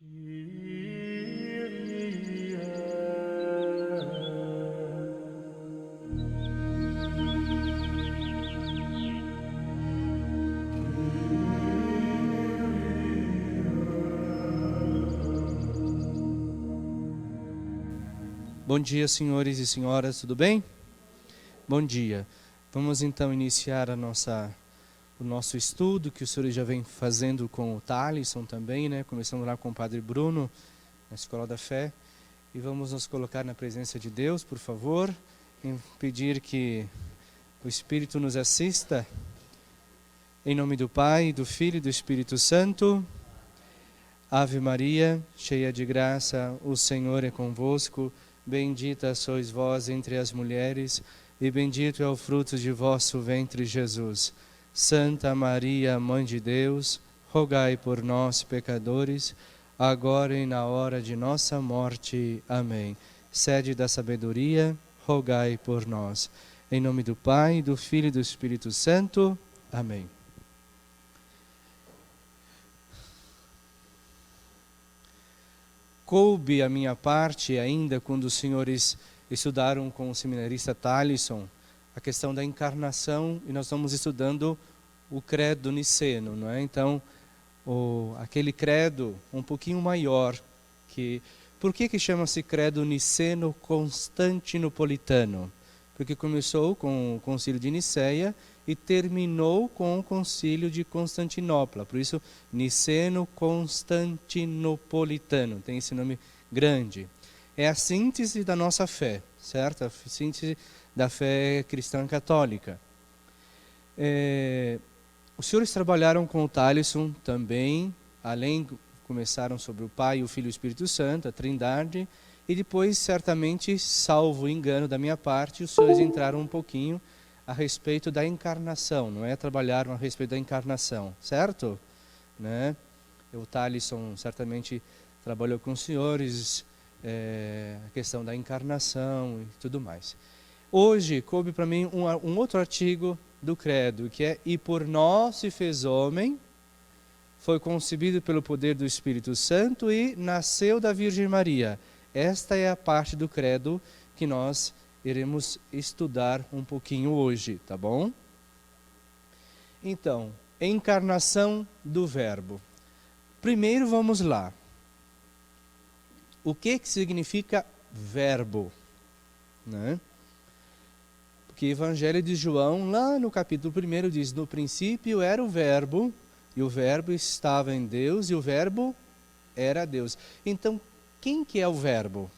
Bom dia, senhores e senhoras, tudo bem? Bom dia. Vamos então iniciar o nosso estudo, que o senhor já vem fazendo com o Thalisson também, né? Começando lá com o Padre Bruno, na Escola da Fé. E vamos nos colocar na presença de Deus, por favor, e pedir que o Espírito nos assista. Em nome do Pai, do Filho e do Espírito Santo. Ave Maria, cheia de graça, o Senhor é convosco. Bendita sois vós entre as mulheres, e bendito é o fruto de vosso ventre, Jesus. Santa Maria, Mãe de Deus, rogai por nós, pecadores, agora e na hora de nossa morte. Amém. Sede da sabedoria, rogai por nós. Em nome do Pai, do Filho e do Espírito Santo. Amém. Coube a minha parte ainda quando os senhores estudaram com o seminarista Thalisson a questão da encarnação, e nós estamos estudando o credo niceno, não é? Então, aquele credo um pouquinho maior, por que chama-se credo niceno-constantinopolitano? Porque começou com o concílio de Niceia e terminou com o concílio de Constantinopla. Por isso, niceno-constantinopolitano, tem esse nome grande. É a síntese da nossa fé, certo? A síntese da fé cristã católica. Os senhores trabalharam com o Thalisson também, começaram sobre o Pai, o Filho e o Espírito Santo, a Trindade, e depois, certamente, salvo o engano da minha parte, os senhores entraram um pouquinho a respeito da encarnação, não é? Trabalharam a respeito da encarnação, certo? Né? O Thalisson certamente trabalhou com os senhores a questão da encarnação e tudo mais. Hoje, coube para mim um outro artigo do credo, que é: e por nós se fez homem, foi concebido pelo poder do Espírito Santo e nasceu da Virgem Maria. Esta é a parte do credo que nós iremos estudar um pouquinho hoje, tá bom? Então, encarnação do Verbo. Primeiro vamos lá. O que significa verbo? Né? Porque o Evangelho de João, lá no capítulo 1, diz: no princípio era o Verbo, e o Verbo estava em Deus, e o Verbo era Deus. Então, quem que é o Verbo?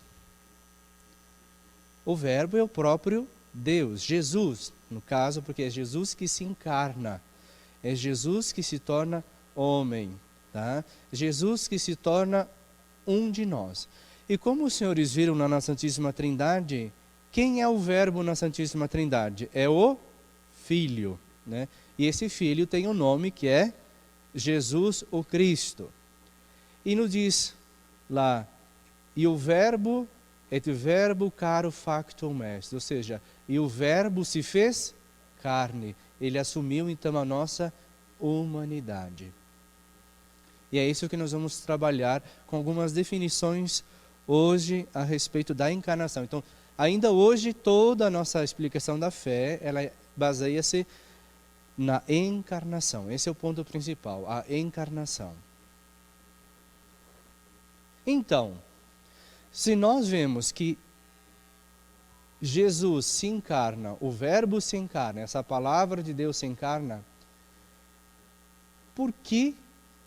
O Verbo é o próprio Deus, Jesus, no caso, porque é Jesus que se encarna, é Jesus que se torna homem, tá? Jesus que se torna um de nós. E como os senhores viram na Santíssima Trindade, quem é o Verbo na Santíssima Trindade? É o Filho, né? E esse Filho tem um nome que é Jesus o Cristo. E nos diz lá: e o Verbo et verbo caro factum est, ou seja, e o Verbo se fez carne, ele assumiu então a nossa humanidade. E é isso que nós vamos trabalhar com algumas definições hoje a respeito da encarnação. Então, ainda hoje, toda a nossa explicação da fé, ela baseia-se na encarnação. Esse é o ponto principal, a encarnação. Então, se nós vemos que Jesus se encarna, o Verbo se encarna, essa palavra de Deus se encarna, por que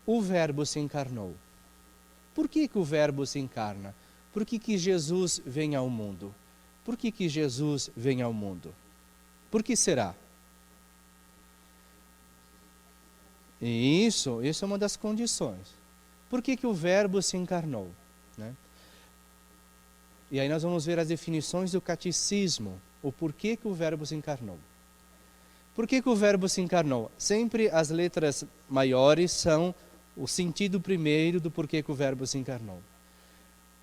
o Verbo se encarnou? Por que o Verbo se encarna? Por que Jesus vem ao mundo? Por que Jesus vem ao mundo? Por que será? E isso é uma das condições. Por que o Verbo se encarnou? Né? E aí nós vamos ver as definições do catecismo, o porquê que o Verbo se encarnou. Por que o Verbo se encarnou? Sempre as letras maiores são o sentido primeiro do porquê que o Verbo se encarnou.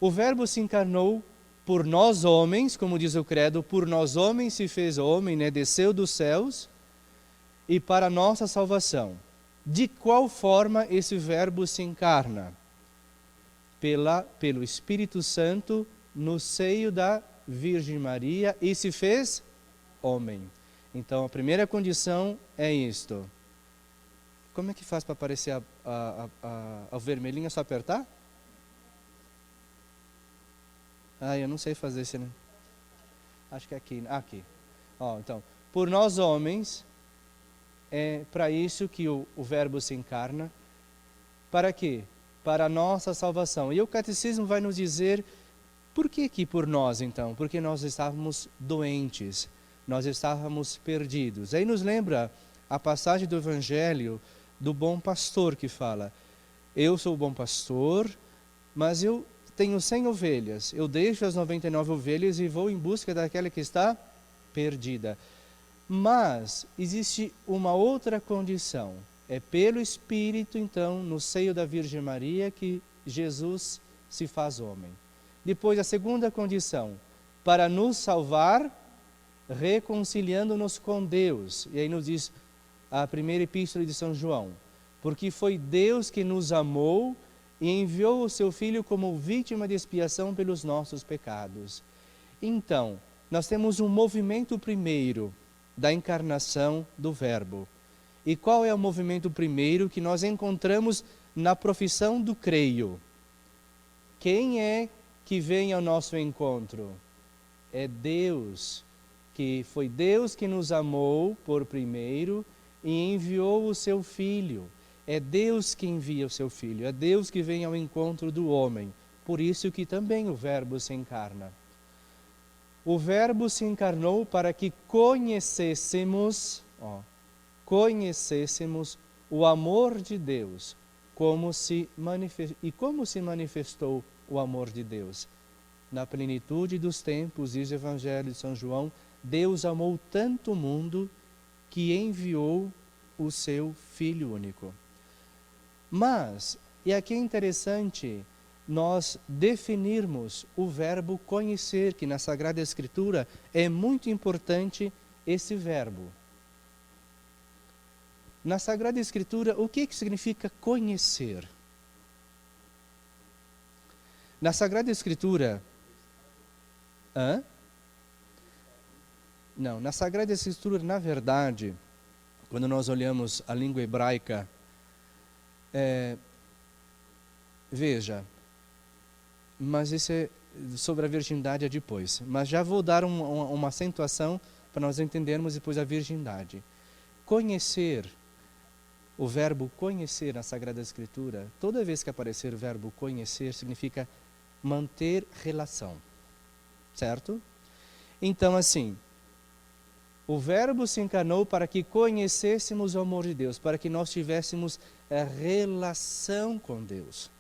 O Verbo se encarnou por nós homens, como diz o credo, por nós homens se fez homem, né? Desceu dos céus, e para a nossa salvação. De qual forma esse Verbo se encarna? pelo Espírito Santo no seio da Virgem Maria e se fez homem. Então a primeira condição é isto. Como é que faz para aparecer a vermelhinha? É só apertar? Eu não sei fazer isso, né? Acho que é aqui. Aqui. Então, por nós homens, é para isso que o Verbo se encarna. Para quê? Para a nossa salvação. E o Catecismo vai nos dizer por que por nós, então? Porque nós estávamos doentes, nós estávamos perdidos. Aí nos lembra a passagem do Evangelho do bom pastor que fala: eu sou o bom pastor, mas eu tenho 100 ovelhas. Eu deixo as 99 ovelhas e vou em busca daquela que está perdida. Mas existe uma outra condição. É pelo Espírito, então, no seio da Virgem Maria, que Jesus se faz homem. Depois, a segunda condição, para nos salvar, reconciliando-nos com Deus. E aí nos diz a primeira epístola de São João: porque foi Deus que nos amou e enviou o seu Filho como vítima de expiação pelos nossos pecados. Então, nós temos um movimento primeiro da encarnação do Verbo. E qual é o movimento primeiro que nós encontramos na profissão do creio? Quem é que vem ao nosso encontro? É Deus, que foi Deus que nos amou por primeiro e enviou o seu Filho. É Deus que envia o seu Filho, é Deus que vem ao encontro do homem. Por isso que também o Verbo se encarna. O Verbo se encarnou para que conhecêssemos o amor de Deus. Como se manifestou o amor de Deus? Na plenitude dos tempos, diz o Evangelho de São João, Deus amou tanto o mundo que enviou o seu Filho único. Mas, e aqui é interessante nós definirmos o verbo conhecer, que na Sagrada Escritura é muito importante esse verbo. Na Sagrada Escritura, o que significa conhecer? Na Sagrada Escritura... Não, na Sagrada Escritura, na verdade, quando nós olhamos a língua hebraica, veja, mas isso é sobre a virgindade depois. Mas já vou dar uma acentuação para nós entendermos depois a virgindade. Conhecer, o verbo conhecer na Sagrada Escritura, toda vez que aparecer o verbo conhecer, significa manter relação. Certo? Então, assim, o Verbo se encarnou para que conhecêssemos o amor de Deus, para que nós tivéssemos a relação com Deus,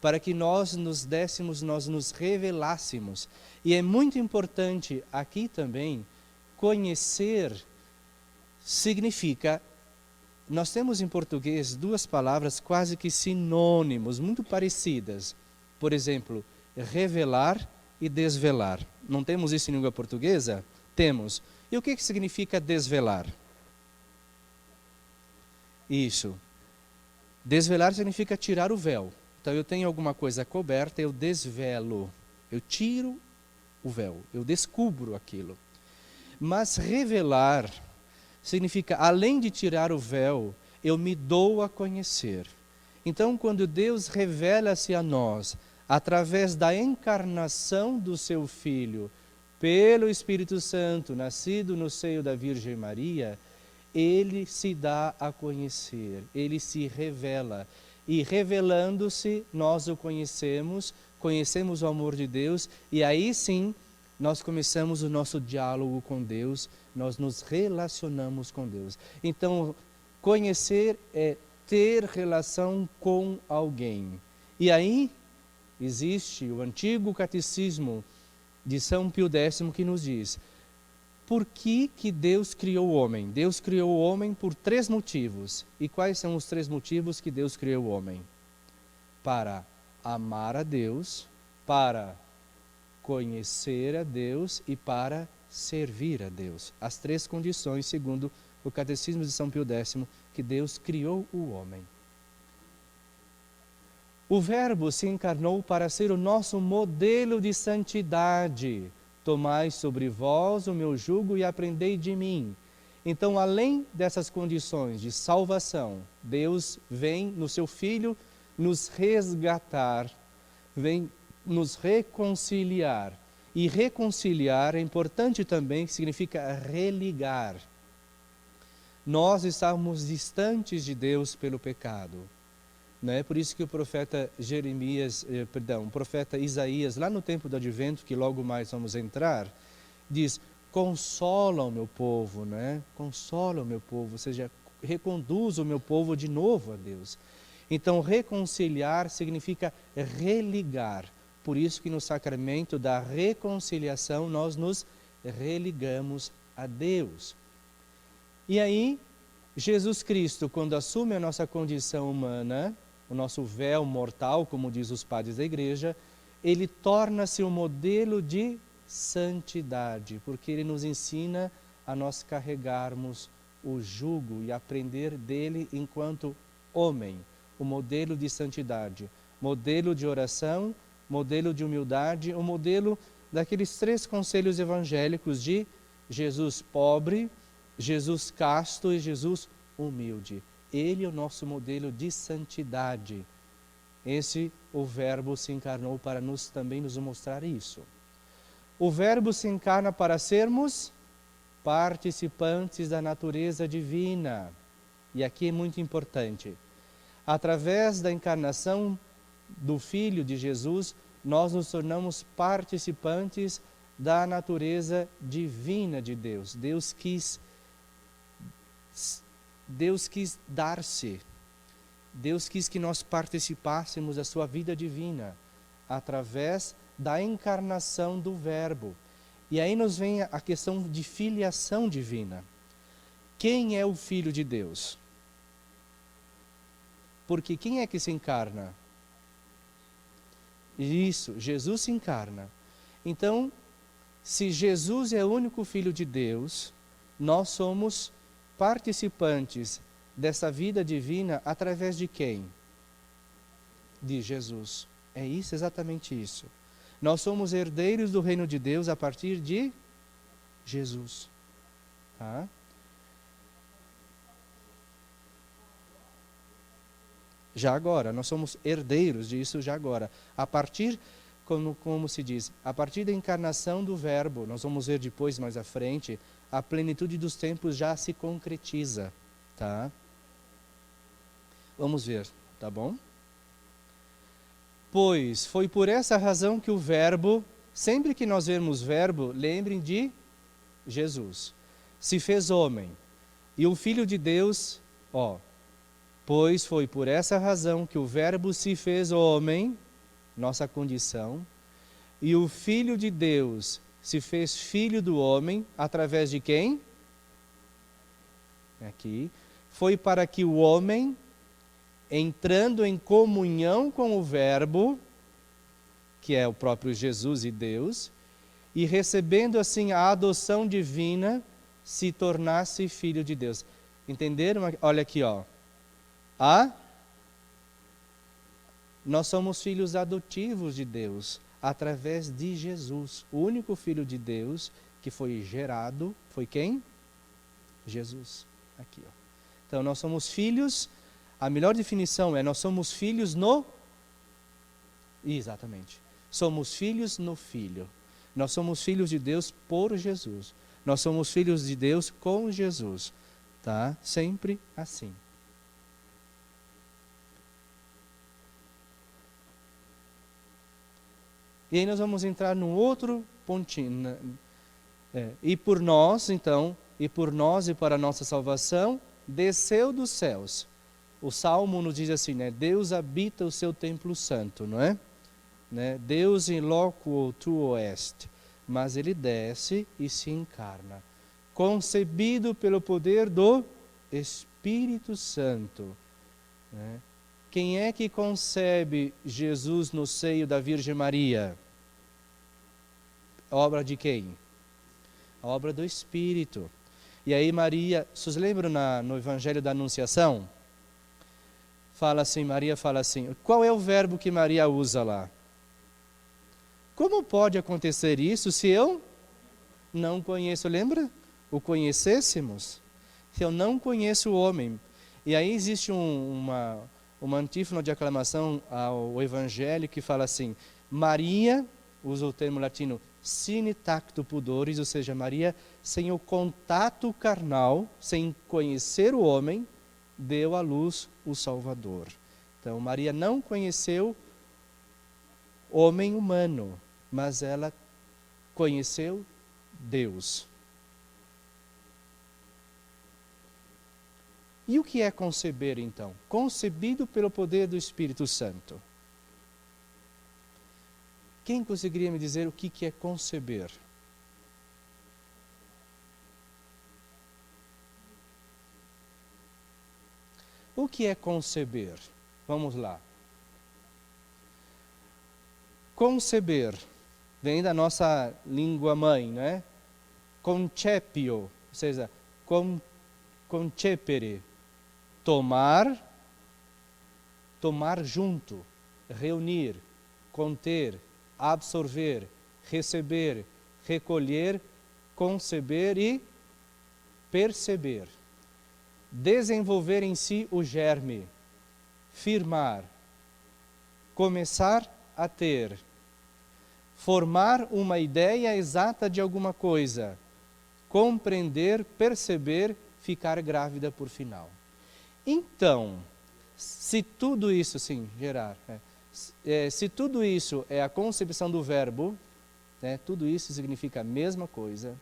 para que nós nos revelássemos. E é muito importante aqui também, conhecer significa, nós temos em português duas palavras quase que sinônimos, muito parecidas. Por exemplo, revelar e desvelar. Não temos isso em língua portuguesa? Temos. E o que significa desvelar? Isso. Desvelar significa tirar o véu. Então eu tenho alguma coisa coberta, eu desvelo. Eu tiro o véu, eu descubro aquilo. Mas revelar significa, além de tirar o véu, eu me dou a conhecer. Então, quando Deus revela-se a nós, através da encarnação do seu Filho, pelo Espírito Santo, nascido no seio da Virgem Maria, ele se dá a conhecer, ele se revela. E revelando-se, nós o conhecemos o amor de Deus, e aí sim, nós começamos o nosso diálogo com Deus, nós nos relacionamos com Deus. Então, conhecer é ter relação com alguém. E aí, existe o antigo catecismo de São Pio X que nos diz: por que Deus criou o homem? Deus criou o homem por 3 motivos. E quais são os 3 motivos que Deus criou o homem? Para amar a Deus, para conhecer a Deus e para servir a Deus. As 3 condições, segundo o catecismo de São Pio X, que Deus criou o homem. O Verbo se encarnou para ser o nosso modelo de santidade. Tomai sobre vós o meu jugo e aprendei de mim. Então, além dessas condições de salvação, Deus vem no seu Filho nos resgatar, vem nos reconciliar. E reconciliar é importante também, que significa religar. Nós estávamos distantes de Deus pelo pecado. Não é por isso que o profeta o profeta Isaías, lá no tempo do Advento, que logo mais vamos entrar, diz: consola o meu povo, né? Consola o meu povo, ou seja, reconduz o meu povo de novo a Deus. Então, reconciliar significa religar. Por isso que no sacramento da reconciliação nós nos religamos a Deus. E aí, Jesus Cristo, quando assume a nossa condição humana, o nosso véu mortal, como diz os padres da igreja, ele torna-se um modelo de santidade, porque ele nos ensina a nós carregarmos o jugo e aprender dele enquanto homem, o modelo de santidade, modelo de oração, modelo de humildade, o modelo daqueles 3 conselhos evangélicos de Jesus pobre, Jesus casto e Jesus humilde. Ele é o nosso modelo de santidade. O Verbo se encarnou para também nos mostrar isso. O Verbo se encarna para sermos participantes da natureza divina. E aqui é muito importante. Através da encarnação do Filho de Jesus, nós nos tornamos participantes da natureza divina de Deus. Deus quis dar-se. Deus quis que nós participássemos da sua vida divina através da encarnação do Verbo. E aí nos vem a questão de filiação divina. Quem é o Filho de Deus? Porque quem é que se encarna? Isso, Jesus se encarna. Então, se Jesus é o único Filho de Deus, nós somos participantes dessa vida divina através de quem? De Jesus. É isso, exatamente isso. Nós somos herdeiros do reino de Deus a partir de Jesus. Tá? Já agora, nós somos herdeiros disso já agora. A partir, como se diz, a partir da encarnação do Verbo, nós vamos ver depois, mais à frente, a plenitude dos tempos já se concretiza. Tá? Vamos ver, tá bom? Pois foi por essa razão que o Verbo, sempre que nós vemos Verbo, lembrem de Jesus, se fez homem. E o Filho de Deus, pois foi por essa razão que o Verbo se fez homem, nossa condição, e o Filho de Deus se fez filho do homem, através de quem? Aqui. Foi para que o homem, entrando em comunhão com o Verbo, que é o próprio Jesus e Deus, e recebendo assim a adoção divina, se tornasse filho de Deus. Entenderam? Olha aqui, nós somos filhos adotivos de Deus, através de Jesus. O único Filho de Deus que foi gerado, foi quem? Jesus. Aqui, Então, nós somos filhos, a melhor definição é, nós somos filhos no... Exatamente. Somos filhos no Filho. Nós somos filhos de Deus por Jesus. Nós somos filhos de Deus com Jesus. Tá? Sempre assim. E aí nós vamos entrar num outro pontinho. E por nós, então, e para a nossa salvação, desceu dos céus. O Salmo nos diz assim, Deus habita o seu templo santo, não é? Deus in locuo tuo est. Mas ele desce e se encarna. Concebido pelo poder do Espírito Santo. Quem é que concebe Jesus no seio da Virgem Maria? Obra de quem? A obra do Espírito. E aí Maria, vocês lembram no Evangelho da Anunciação? Maria fala assim, qual é o verbo que Maria usa lá? Como pode acontecer isso se eu não conheço? Lembra? O conhecêssemos? Se eu não conheço o homem. E aí existe uma antífona de aclamação ao Evangelho que fala assim, Maria, usa o termo latino, sine tacto pudoris, ou seja, Maria, sem o contato carnal, sem conhecer o homem, deu à luz o Salvador. Então, Maria não conheceu homem humano, mas ela conheceu Deus. E o que é conceber, então? Concebido pelo poder do Espírito Santo. Quem conseguiria me dizer o que é conceber? O que é conceber? Vamos lá. Conceber vem da nossa língua mãe, não é? Concepio, ou seja, concepere, tomar junto, reunir, conter, absorver, receber, recolher, conceber e perceber. Desenvolver em si o germe, firmar, começar a ter, formar uma ideia exata de alguma coisa, compreender, perceber, ficar grávida por final. Então, se tudo isso, sim, Gerard, se tudo isso é a concepção do verbo, tudo isso significa a mesma coisa.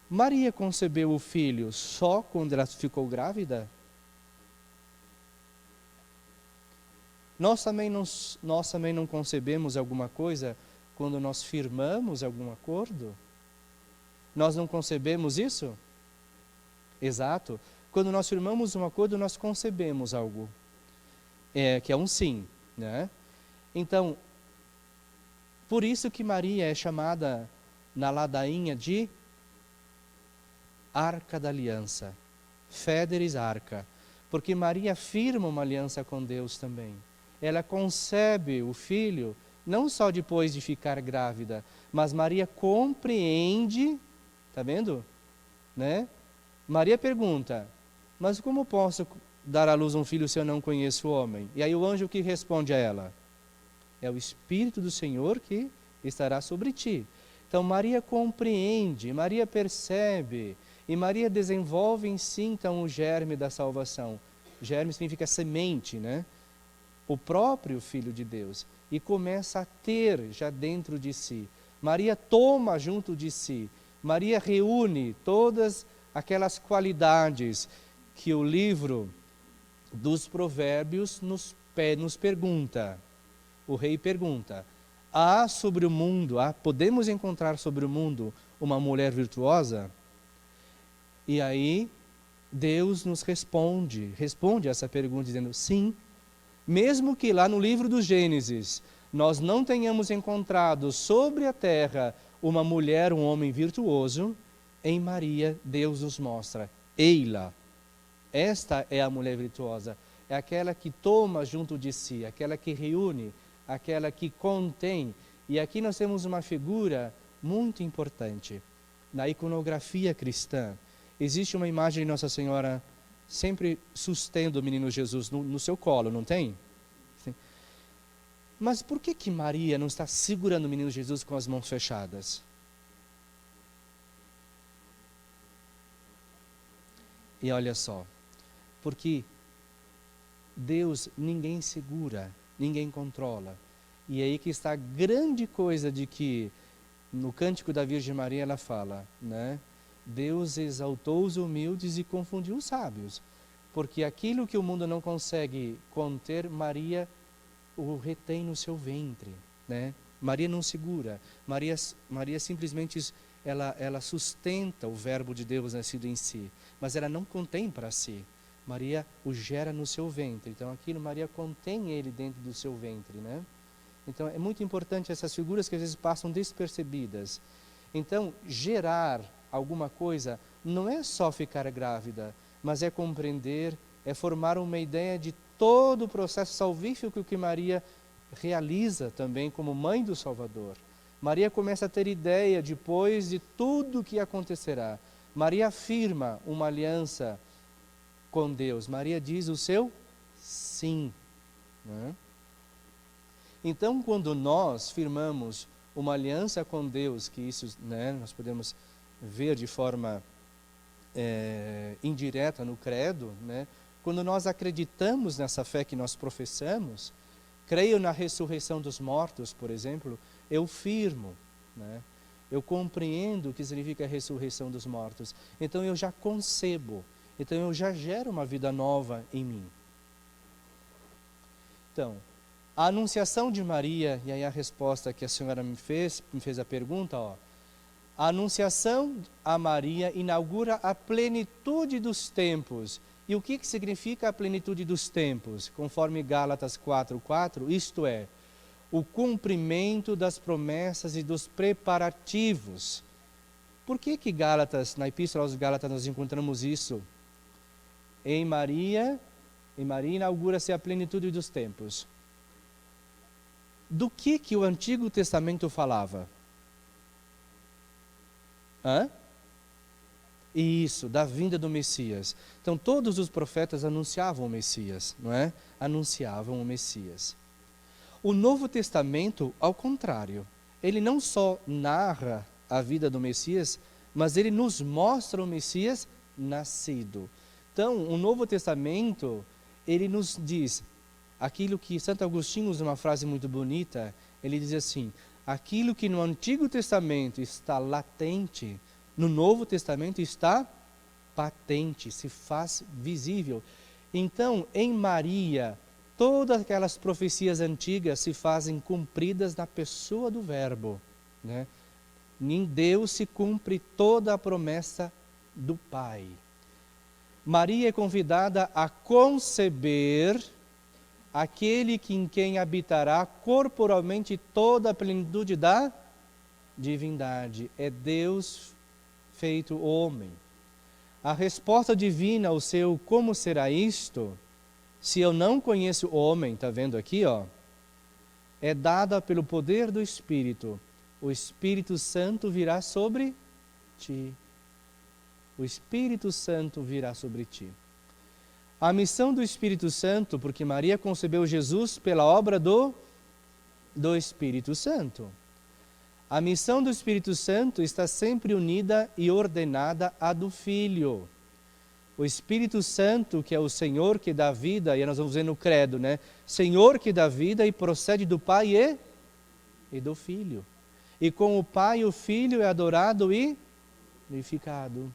Maria concebeu o filho só quando ela ficou grávida? Nós também não concebemos alguma coisa quando nós firmamos algum acordo? Nós não concebemos isso? Exato. Quando nós firmamos um acordo, nós concebemos algo, que é um sim, né? Então, por isso que Maria é chamada na ladainha de Arca da Aliança, Fidelis Arca, porque Maria firma uma aliança com Deus também. Ela concebe o filho, não só depois de ficar grávida, mas Maria compreende, está vendo? Né? Maria pergunta, mas como posso dar à luz um filho se eu não conheço o homem? E aí o anjo que responde a ela? É o Espírito do Senhor que estará sobre ti. Então Maria compreende, Maria percebe, e Maria desenvolve em si então o germe da salvação. Germe significa semente, né? O próprio Filho de Deus. E começa a ter já dentro de si. Maria toma junto de si. Maria reúne todas aquelas qualidades que o livro dos Provérbios nos pergunta. O rei pergunta, sobre o mundo, podemos encontrar sobre o mundo uma mulher virtuosa? E aí Deus nos responde essa pergunta dizendo, sim, mesmo que lá no livro do Gênesis nós não tenhamos encontrado sobre a terra uma mulher, um homem virtuoso, em Maria Deus nos mostra, Eila, esta é a mulher virtuosa, é aquela que toma junto de si, aquela que reúne, aquela que contém. E aqui nós temos uma figura muito importante. Na iconografia cristã, existe uma imagem de Nossa Senhora sempre sustendo o menino Jesus no seu colo, não tem? Sim. Mas por que Maria não está segurando o menino Jesus com as mãos fechadas? E olha só, porque Deus ninguém segura, ninguém controla. E é aí que está a grande coisa de que no Cântico da Virgem Maria ela fala, né? Deus exaltou os humildes e confundiu os sábios. Porque aquilo que o mundo não consegue conter, Maria o retém no seu ventre, né? Maria não segura. Maria simplesmente ela sustenta o verbo de Deus nascido em si, mas ela não contém para si. Maria o gera no seu ventre. Então aquilo Maria contém ele dentro do seu ventre, né? Então é muito importante essas figuras que às vezes passam despercebidas. Então gerar alguma coisa não é só ficar grávida, mas é compreender, é formar uma ideia de todo o processo salvífico que Maria realiza também como mãe do Salvador. Maria começa a ter ideia depois de tudo o que acontecerá. Maria afirma uma aliança com Deus. Maria diz o seu sim. Né? Então, quando nós firmamos uma aliança com Deus, que isso, né, nós podemos ver de forma indireta no credo, né? Quando nós acreditamos nessa fé que nós professamos, creio na ressurreição dos mortos, por exemplo, eu firmo, né? Eu compreendo o que significa a ressurreição dos mortos. Então eu já concebo, então eu já gero uma vida nova em mim. Então, a anunciação de Maria, e aí a resposta que a senhora me fez a pergunta, ó. A anunciação a Maria inaugura a plenitude dos tempos. E o que significa a plenitude dos tempos? Conforme Gálatas 4:4, isto é, o cumprimento das promessas e dos preparativos. Por que Gálatas, na Epístola aos Gálatas nós encontramos isso? Em Maria inaugura-se a plenitude dos tempos. Do que o Antigo Testamento falava? Isso, da vinda do Messias. Então todos os profetas anunciavam o Messias, não é? Anunciavam o Messias. O Novo Testamento, ao contrário, ele não só narra a vida do Messias, mas ele nos mostra o Messias nascido. Então, o Novo Testamento, ele nos diz aquilo que Santo Agostinho usa uma frase muito bonita, ele diz assim: aquilo que no Antigo Testamento está latente, no Novo Testamento está patente, se faz visível. Então, em Maria, todas aquelas profecias antigas se fazem cumpridas na pessoa do Verbo, né? Em Deus se cumpre toda a promessa do Pai. Maria é convidada a conceber aquele em quem habitará corporalmente toda a plenitude da divindade. É Deus feito homem. A resposta divina ao seu como será isto, se eu não conheço o homem, está vendo aqui, ó, é dada pelo poder do Espírito. O Espírito Santo virá sobre ti. O Espírito Santo virá sobre ti. A missão do Espírito Santo, porque Maria concebeu Jesus pela obra do Espírito Santo. A missão do Espírito Santo está sempre unida e ordenada à do Filho. O Espírito Santo, que é o Senhor que dá vida, e nós vamos ver no credo, né? Senhor que dá vida e procede do Pai e do Filho. E com o Pai o Filho é adorado e glorificado.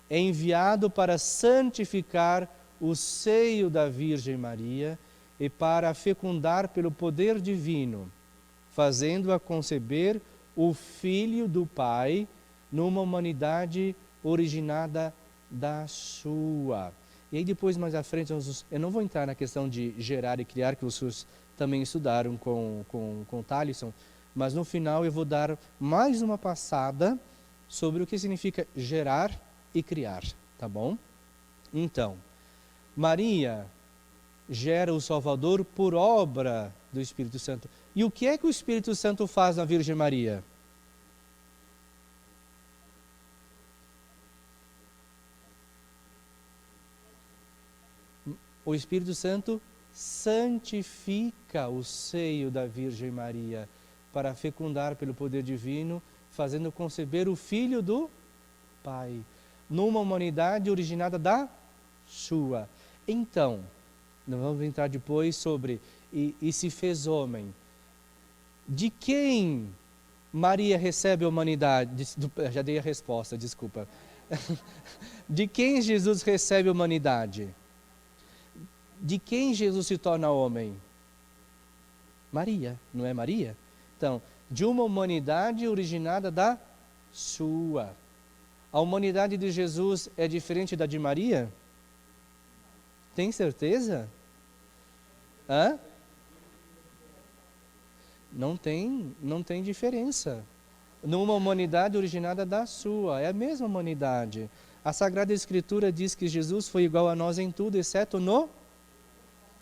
É enviado para santificar o seio da Virgem Maria e para fecundar pelo poder divino, fazendo-a conceber o Filho do Pai numa humanidade originada da sua. E aí depois, mais à frente, eu não vou entrar na questão de gerar e criar, que vocês também estudaram com Talisson, mas no final eu vou dar mais uma passada sobre o que significa gerar e criar, tá bom? Então, Maria gera o Salvador por obra do Espírito Santo. E o que é que o Espírito Santo faz na Virgem Maria? O Espírito Santo santifica o seio da Virgem Maria para fecundar pelo poder divino, fazendo conceber o Filho do Pai, numa humanidade originada da sua. Então, nós vamos entrar depois sobre e se fez homem. De quem Maria recebe a humanidade? Já dei a resposta, desculpa. De quem Jesus recebe a humanidade? De quem Jesus se torna homem? Maria, não é Maria? Então, de uma humanidade originada da sua. A humanidade de Jesus é diferente da de Maria? Tem certeza? Não tem diferença. Numa humanidade originada da sua, é a mesma humanidade. A Sagrada Escritura diz que Jesus foi igual a nós em tudo, exceto no...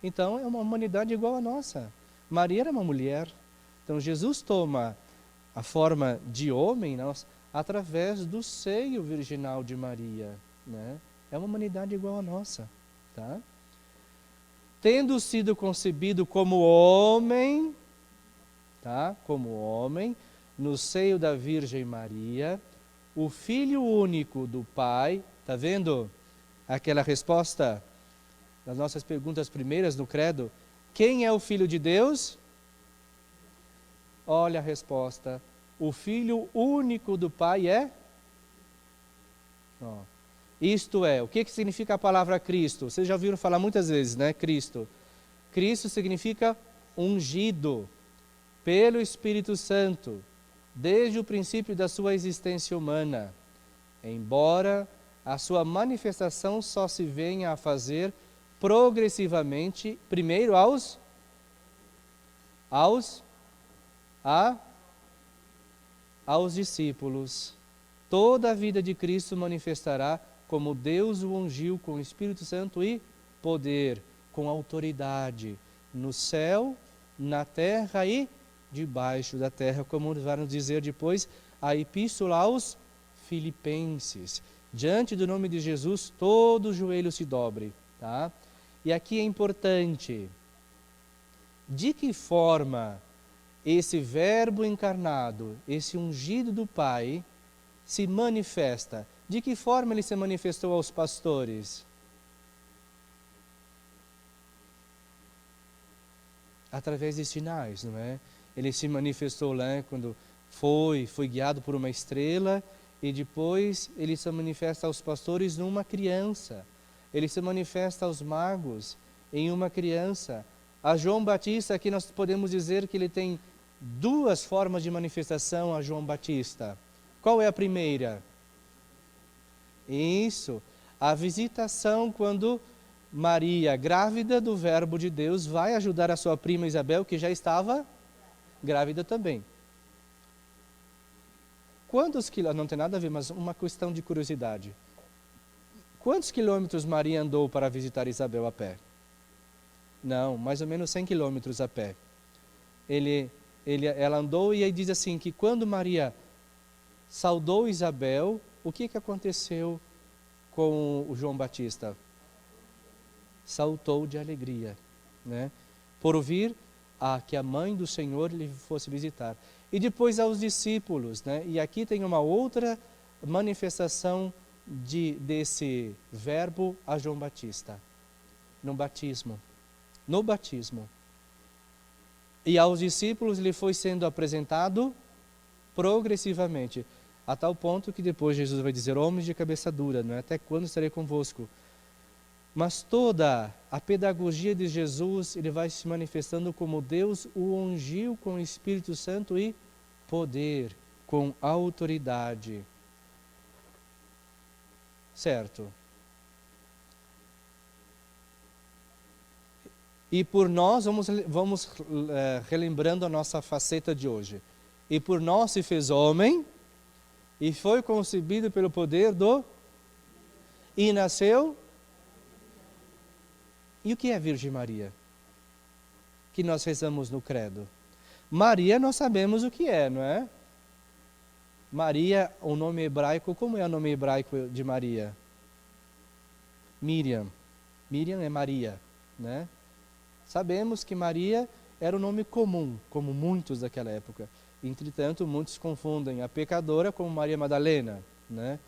Então, é uma humanidade igual a nossa. Maria era uma mulher. Então, Jesus toma a forma de homem através do seio virginal de Maria, né? É uma humanidade igual a nossa, tá? Tendo sido concebido como homem, tá? Como homem, no seio da Virgem Maria, o Filho único do Pai, tá vendo aquela resposta das nossas perguntas primeiras no credo? Quem é o Filho de Deus? Olha a resposta. O Filho único do Pai é? Ó. Isto é, o que significa a palavra Cristo? Vocês já ouviram falar muitas vezes, né? Cristo. Cristo significa ungido pelo Espírito Santo, desde o princípio da sua existência humana, embora a sua manifestação só se venha a fazer progressivamente, primeiro aos discípulos. Toda a vida de Cristo manifestará como Deus o ungiu com o Espírito Santo e poder, com autoridade, no céu, na terra e debaixo da terra, como vai nos dizer depois a Epístola aos Filipenses. Diante do nome de Jesus, todo joelho se dobre, tá? E aqui é importante, de que forma esse verbo encarnado, esse ungido do Pai, se manifesta? De que forma ele se manifestou aos pastores? Através de sinais, não é? Ele se manifestou lá quando foi guiado por uma estrela, e depois ele se manifesta aos pastores numa criança. Ele se manifesta aos magos em uma criança. A João Batista, aqui nós podemos dizer que ele tem duas formas de manifestação a João Batista. Qual é a primeira? Isso, a visitação quando Maria, grávida do Verbo de Deus, vai ajudar a sua prima Isabel, que já estava grávida também. Quantos quilômetros, não tem nada a ver, mas uma questão de curiosidade. Quantos quilômetros Maria andou para visitar Isabel a pé? Não, mais ou menos 100 quilômetros a pé. Ela andou e aí diz assim, que quando Maria saudou Isabel, o que aconteceu com o João Batista? Saltou de alegria, né? Por ouvir que a mãe do Senhor lhe fosse visitar. E depois aos discípulos, né? E aqui tem uma outra manifestação desse verbo a João Batista, no batismo. No batismo. E aos discípulos lhe foi sendo apresentado progressivamente, a tal ponto que depois Jesus vai dizer, homens de cabeça dura, não é? Até quando estarei convosco? Mas toda a pedagogia de Jesus, ele vai se manifestando como Deus o ungiu com o Espírito Santo e poder, com autoridade. Certo? E por nós, vamos relembrando a nossa faceta de hoje. E por nós se fez homem, e foi concebido pelo poder e nasceu. E o que é Virgem Maria? Que nós rezamos no credo. Maria nós sabemos o que é, não é? Maria, o nome hebraico, como é o nome hebraico de Maria? Miriam. Miriam é Maria, né? Sabemos que Maria era um nome comum, como muitos daquela época. Entretanto, muitos confundem a pecadora com Maria Madalena, né?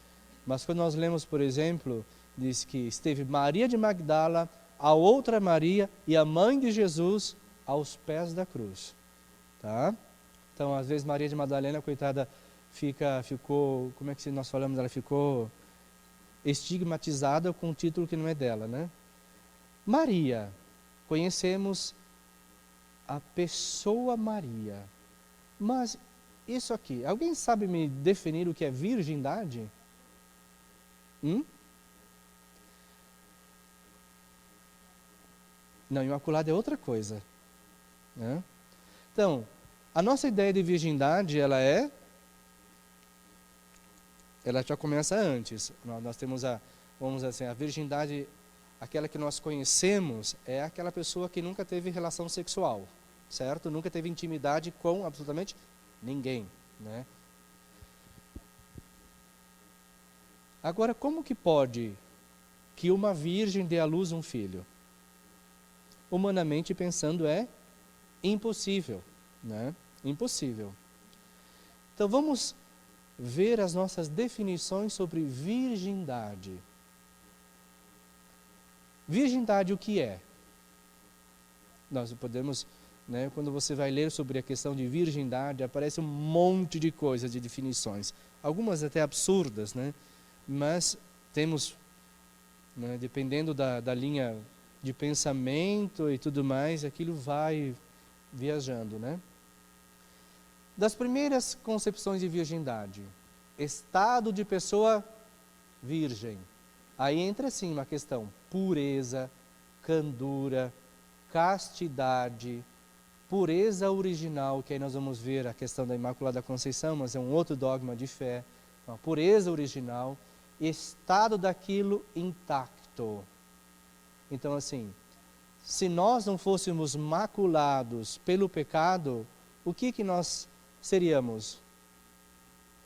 Mas quando nós lemos, por exemplo, diz que esteve Maria de Magdala, a outra Maria e a mãe de Jesus aos pés da cruz, tá? Então, às vezes Maria de Madalena, coitada, ficou, como é que nós falamos? Ela ficou estigmatizada com um título que não é dela, né? Maria, conhecemos a pessoa Maria. Mas isso aqui, alguém sabe me definir o que é virgindade? Não, imaculada é outra coisa, né? Então, a nossa ideia de virgindade, ela é ela já começa antes. Nós temos vamos dizer assim, a virgindade, aquela que nós conhecemos, é aquela pessoa que nunca teve relação sexual, certo? Nunca teve intimidade com absolutamente ninguém, né? Agora, como que pode que uma virgem dê à luz um filho? Humanamente pensando, é impossível, né? Impossível. Então vamos ver as nossas definições sobre virgindade. Virgindade, o que é? Nós podemos, né, quando você vai ler sobre a questão de virgindade, aparece um monte de coisas, de definições. Algumas até absurdas, né? Mas temos, né, dependendo da linha de pensamento e tudo mais, aquilo vai viajando, né? Das primeiras concepções de virgindade, estado de pessoa virgem. Aí entra assim uma questão: pureza, candura, castidade, pureza original, que aí nós vamos ver a questão da Imaculada Conceição, mas é um outro dogma de fé. Então, a pureza original, estado daquilo intacto. Então, assim, se nós não fôssemos maculados pelo pecado, o que nós seríamos?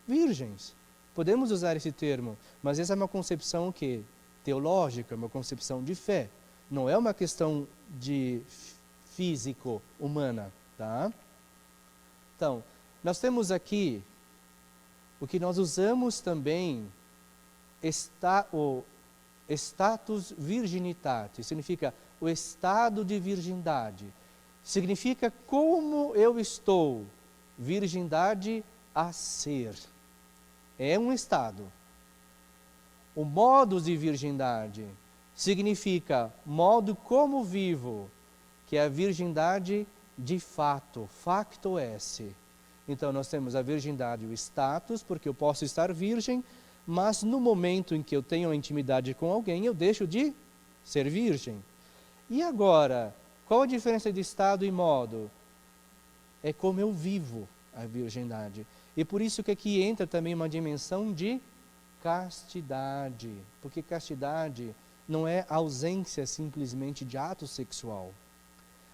Virgens. Podemos usar esse termo, mas essa é uma concepção que teológica, uma concepção de fé. Não é uma questão de físico, humana, tá? Então, nós temos aqui o que nós usamos também, o status virginitatis, significa o estado de virgindade. Significa como eu estou, virgindade a ser. É um estado. O modo de virgindade significa modo como vivo, que é a virgindade de fato, facto esse. Então nós temos a virgindade, o status, porque eu posso estar virgem, mas no momento em que eu tenho a intimidade com alguém, eu deixo de ser virgem. E agora, qual a diferença de estado e modo? É como eu vivo a virgindade. E por isso que aqui entra também uma dimensão de castidade, porque castidade não é ausência simplesmente de ato sexual.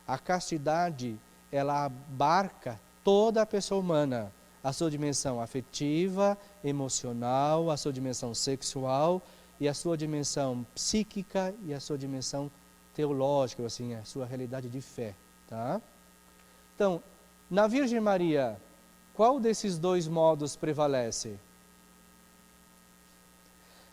A castidade, ela abarca toda a pessoa humana, a sua dimensão afetiva, emocional, a sua dimensão sexual e a sua dimensão psíquica e a sua dimensão teológica, assim, a sua realidade de fé, tá? Então, na Virgem Maria, qual desses dois modos prevalece?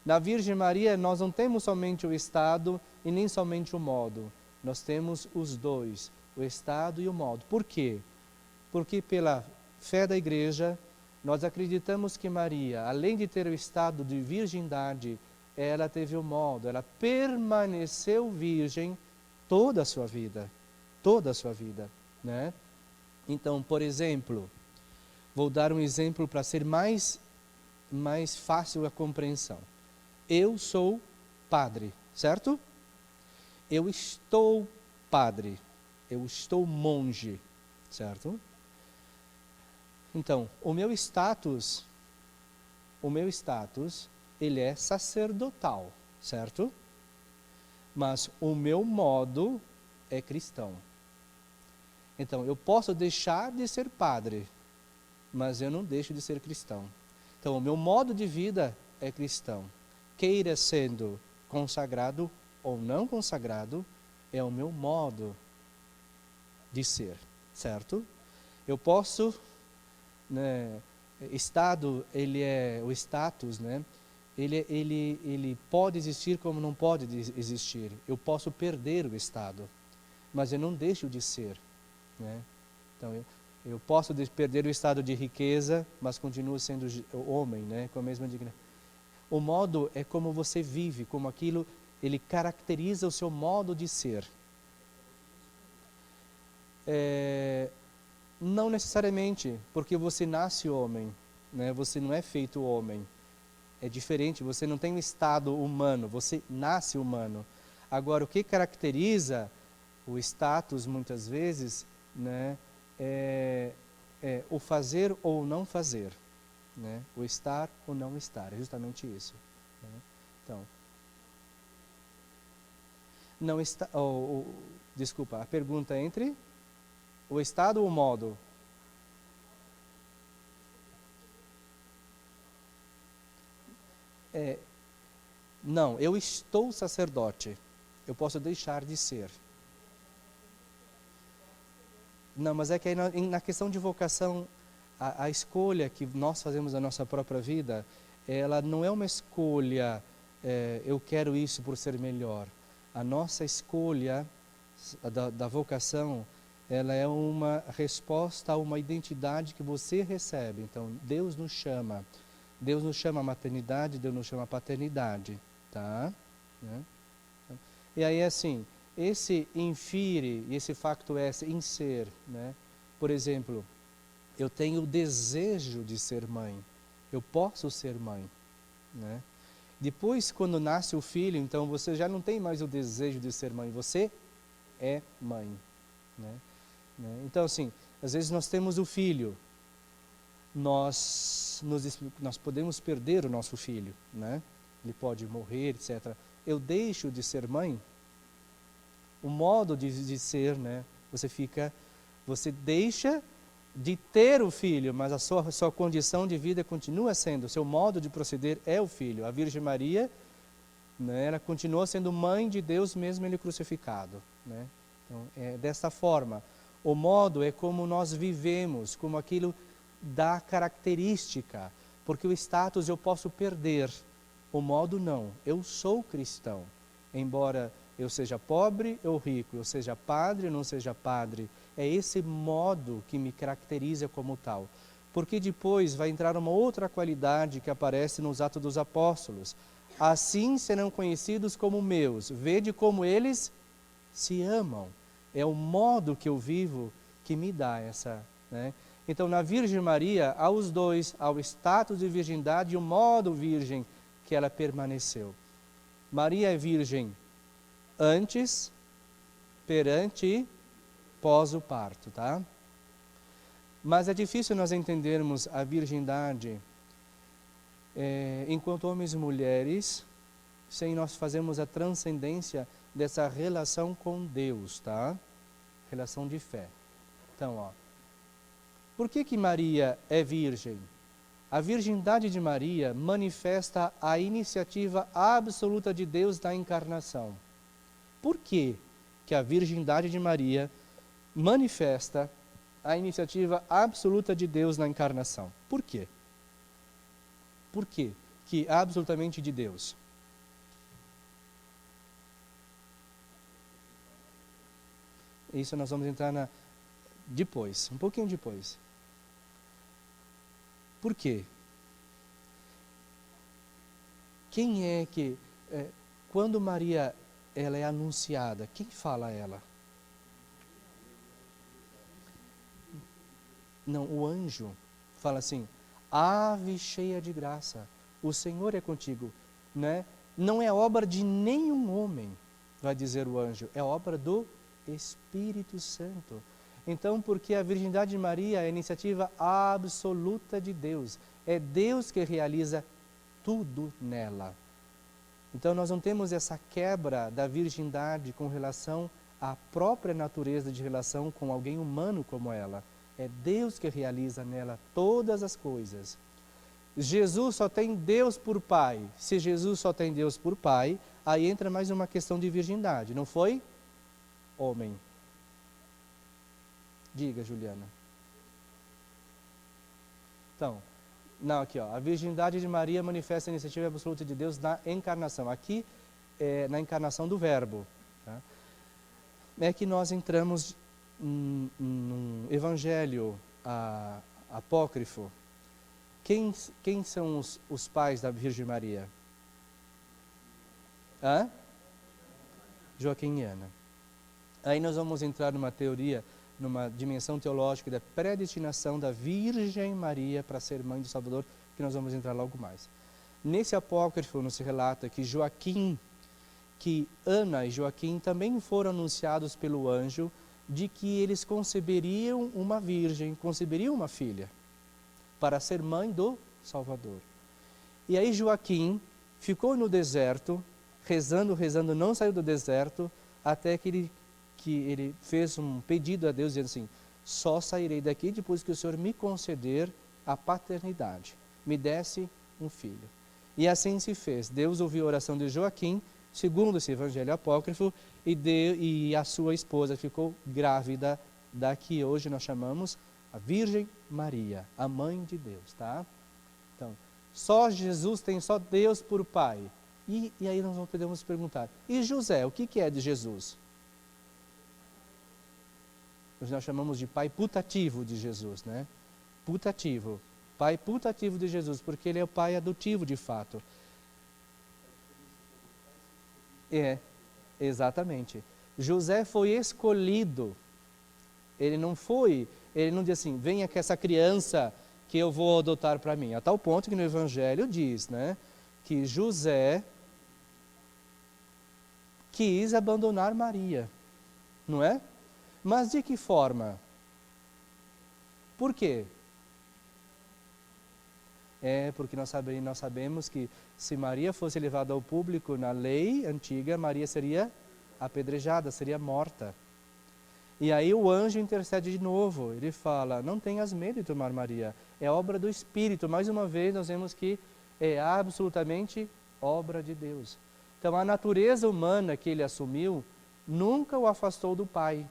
Na Virgem Maria, nós não temos somente o estado e nem somente o modo. Nós temos os dois, o estado e o modo. Por quê? Porque pela fé da Igreja, nós acreditamos que Maria, além de ter o estado de virgindade, ela teve o modo, ela permaneceu virgem toda a sua vida, né? Então, por exemplo, vou dar um exemplo para ser mais fácil a compreensão. Eu sou padre, certo? Eu estou padre, eu estou monge, certo? Então, o meu status, ele é sacerdotal, certo? Mas o meu modo é cristão. Então, eu posso deixar de ser padre, mas eu não deixo de ser cristão. Então, o meu modo de vida é cristão. Queira sendo consagrado ou não consagrado, é o meu modo de ser, certo? Eu posso, né, o status, né, ele pode existir como não pode existir. Eu posso perder o estado, mas eu não deixo de ser, né? Então, eu posso perder o estado de riqueza, mas continuo sendo homem, né, com a mesma dignidade. O modo é como você vive, como aquilo, ele caracteriza o seu modo de ser. Não necessariamente, porque você nasce homem, né? Você não é feito homem. É diferente, você não tem um estado humano, você nasce humano. Agora, o que caracteriza o status, muitas vezes, né, é o fazer ou não fazer. né? O estar ou não estar, é justamente isso. Né? Então, não está, desculpa, a pergunta é entre o estado ou o modo? Não, eu estou sacerdote, eu posso deixar de ser. Não, mas é que aí na questão de vocação, a escolha que nós fazemos na nossa própria vida, ela não é uma escolha, eu quero isso por ser melhor. A nossa escolha da vocação, ela é uma resposta a uma identidade que você recebe. Então, Deus nos chama à maternidade, Deus nos chama à paternidade, tá? Né? E aí, assim, esse infire, esse facto esse, em ser, né? Por exemplo, eu tenho o desejo de ser mãe, eu posso ser mãe, né? Depois, quando nasce o filho, então você já não tem mais o desejo de ser mãe, você é mãe, né? Então, assim, às vezes nós temos o filho, nós podemos perder o nosso filho, né? Ele pode morrer, etc. Eu deixo de ser mãe, o modo de ser, né? Você deixa de ter o filho, mas a sua condição de vida continua sendo, o seu modo de proceder é o filho. A Virgem Maria, né, ela continuou sendo mãe de Deus mesmo ele crucificado, né? Então, é dessa forma. O modo é como nós vivemos, como aquilo dá característica, porque o status eu posso perder, o modo não. Eu sou cristão, embora eu seja pobre ou rico, eu seja padre ou não seja padre, é esse modo que me caracteriza como tal. Porque depois vai entrar uma outra qualidade que aparece nos Atos dos Apóstolos. Assim serão conhecidos como meus, vede como eles se amam. É o modo que eu vivo que me dá essa, né? Então, na Virgem Maria, há os dois, há o status de virgindade e o modo virgem que ela permaneceu. Maria é virgem antes, perante e pós o parto, tá? Mas é difícil nós entendermos a virgindade enquanto homens e mulheres, sem nós fazermos a transcendência dessa relação com Deus, tá? Relação de fé. Então, ó, por que Maria é virgem? A virgindade de Maria manifesta a iniciativa absoluta de Deus na encarnação. Por que a virgindade de Maria manifesta a iniciativa absoluta de Deus na encarnação? Por quê? Por quê que absolutamente de Deus? Isso nós vamos entrar depois, um pouquinho depois. Por quê? Quem é que, quando Maria ela é anunciada, quem fala a ela? Não, o anjo fala assim, ave cheia de graça, o Senhor é contigo, né? Não é obra de nenhum homem, vai dizer o anjo, é obra do Espírito Santo. Então, porque a virgindade de Maria é a iniciativa absoluta de Deus, é Deus que realiza tudo nela. Então, nós não temos essa quebra da virgindade com relação à própria natureza de relação com alguém humano como ela. É Deus que realiza nela todas as coisas. Jesus só tem Deus por Pai. Se Jesus só tem Deus por Pai, aí entra mais uma questão de virgindade, não foi? Homem. Diga, Juliana. Então, não, aqui, ó, a virgindade de Maria manifesta a iniciativa absoluta de Deus na encarnação. Aqui, na encarnação do Verbo. Tá? É que nós entramos num evangelho apócrifo. Quem são os pais da Virgem Maria? Joaquim e Ana. Aí nós vamos entrar numa teoria, numa dimensão teológica da predestinação da Virgem Maria para ser mãe do Salvador, que nós vamos entrar logo mais. Nesse apócrifo nos relata que Ana e Joaquim também foram anunciados pelo anjo de que eles conceberiam uma virgem, conceberiam uma filha, para ser mãe do Salvador. E aí Joaquim ficou no deserto, rezando, rezando, não saiu do deserto, até que ele fez um pedido a Deus, dizendo assim, só sairei daqui depois que o Senhor me conceder a paternidade, me desse um filho. E assim se fez. Deus ouviu a oração de Joaquim, segundo esse evangelho apócrifo, e a sua esposa ficou grávida da que hoje nós chamamos a Virgem Maria, a Mãe de Deus, tá? Então, só Jesus tem só Deus por Pai. E aí nós podemos perguntar, e José, o que é de Jesus? Nós chamamos de pai putativo de Jesus, né? Putativo. Pai putativo de Jesus, porque ele é o pai adotivo de fato. Exatamente. José foi escolhido. Ele não disse assim, venha que essa criança que eu vou adotar para mim. A tal ponto que no Evangelho diz, né, que José quis abandonar Maria, não é? Mas de que forma? Por quê? Porque nós sabemos que se Maria fosse levada ao público na lei antiga, Maria seria apedrejada, seria morta. E aí o anjo intercede de novo, ele fala, não tenhas medo de tomar Maria, é obra do Espírito. Mais uma vez nós vemos que é absolutamente obra de Deus. Então a natureza humana que ele assumiu nunca o afastou do Pai.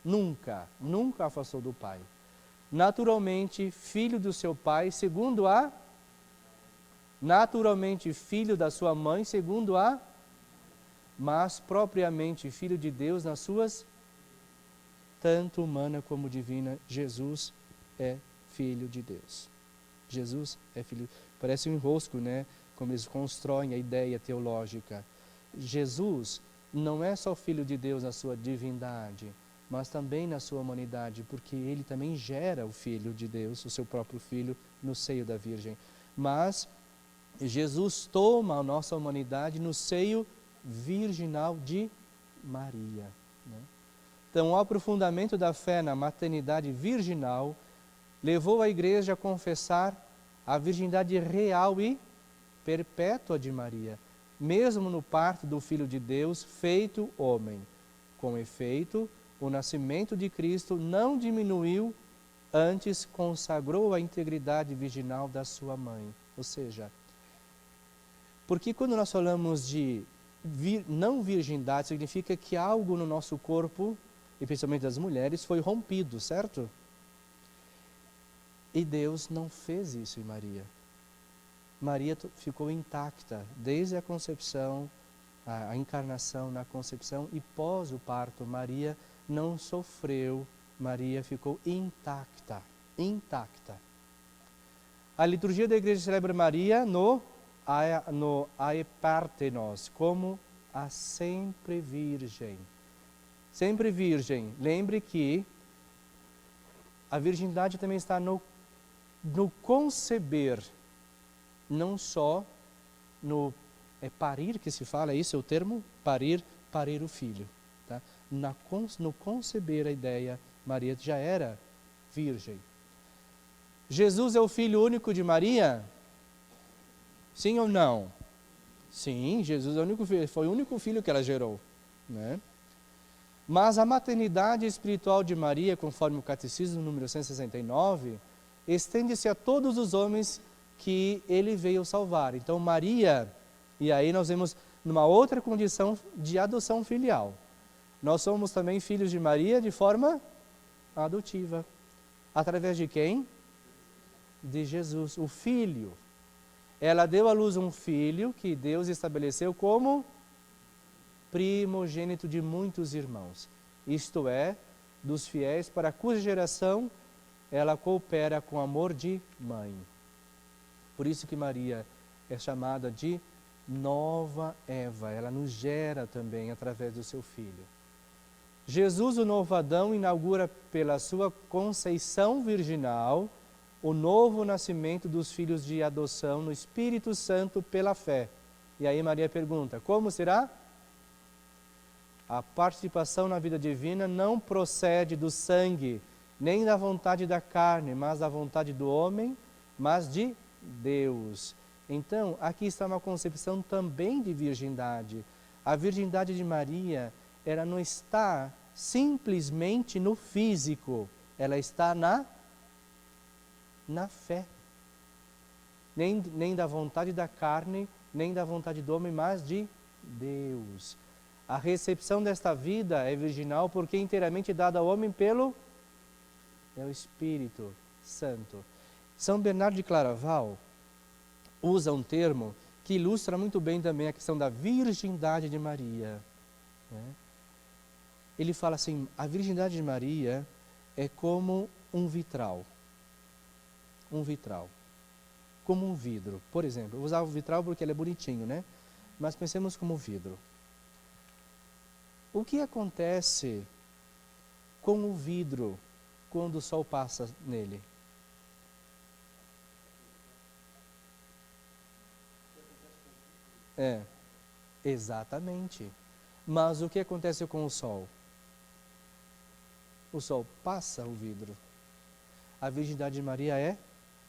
Nunca afastou do Pai. Naturalmente filho do seu pai, naturalmente filho da sua mãe, mas propriamente filho de Deus nas suas, tanto humana como divina, Jesus é filho de Deus. Jesus é filho, parece um enrosco, né? Como eles constroem a ideia teológica. Jesus não é só filho de Deus na sua divindade, mas também na sua humanidade, porque ele também gera o Filho de Deus, o seu próprio Filho, no seio da Virgem. Mas Jesus toma a nossa humanidade no seio virginal de Maria, né? Então, o aprofundamento da fé na maternidade virginal levou a Igreja a confessar a virgindade real e perpétua de Maria, mesmo no parto do Filho de Deus feito homem. Com efeito, o nascimento de Cristo não diminuiu, antes consagrou a integridade virginal da sua mãe. Ou seja, porque quando nós falamos de não virgindade, significa que algo no nosso corpo, e principalmente das mulheres, foi rompido, certo? E Deus não fez isso em Maria. Maria ficou intacta desde a concepção, a encarnação na concepção e pós o parto. Maria não sofreu, Maria ficou intacta. A liturgia da Igreja celebra Maria no Aepartenos, como a sempre virgem. Sempre virgem. Lembre que a virgindade também está no conceber, não só no parir que se fala, esse é o termo, parir o filho. Tá? No conceber a ideia, Maria já era virgem. Jesus é o filho único de Maria? Sim ou não? Sim, Jesus é o único filho, foi o único filho que ela gerou, né? Mas a maternidade espiritual de Maria, conforme o Catecismo número 169, estende-se a todos os homens que ele veio salvar. Então Maria, e aí nós vemos numa outra condição de adoção filial. Nós somos também filhos de Maria de forma adotiva. Através de quem? De Jesus, o Filho. Ela deu à luz um filho que Deus estabeleceu como primogênito de muitos irmãos. Isto é, dos fiéis para cuja geração ela coopera com amor de mãe. Por isso que Maria é chamada de nova Eva. Ela nos gera também através do seu filho. Jesus, o novo Adão, inaugura pela sua conceição virginal o novo nascimento dos filhos de adoção no Espírito Santo pela fé. E aí Maria pergunta, como será? A participação na vida divina não procede do sangue, nem da vontade da carne, mas da vontade do homem, mas de Deus. Então, aqui está uma concepção também de virgindade. A virgindade de Maria, ela não está simplesmente no físico, ela está na fé. Nem da vontade da carne, nem da vontade do homem, mas de Deus. A recepção desta vida é virginal porque é inteiramente dada ao homem pelo Espírito Santo. São Bernardo de Claraval usa um termo que ilustra muito bem também a questão da virgindade de Maria. Ele fala assim, a virgindade de Maria é como um vitral. Um vitral. Como um vidro. Por exemplo, eu vou usar o vitral porque ele é bonitinho, né? Mas pensemos como vidro. O que acontece com o vidro quando o sol passa nele? Exatamente. Mas o que acontece com o sol? O sol passa o vidro. A virgindade de Maria é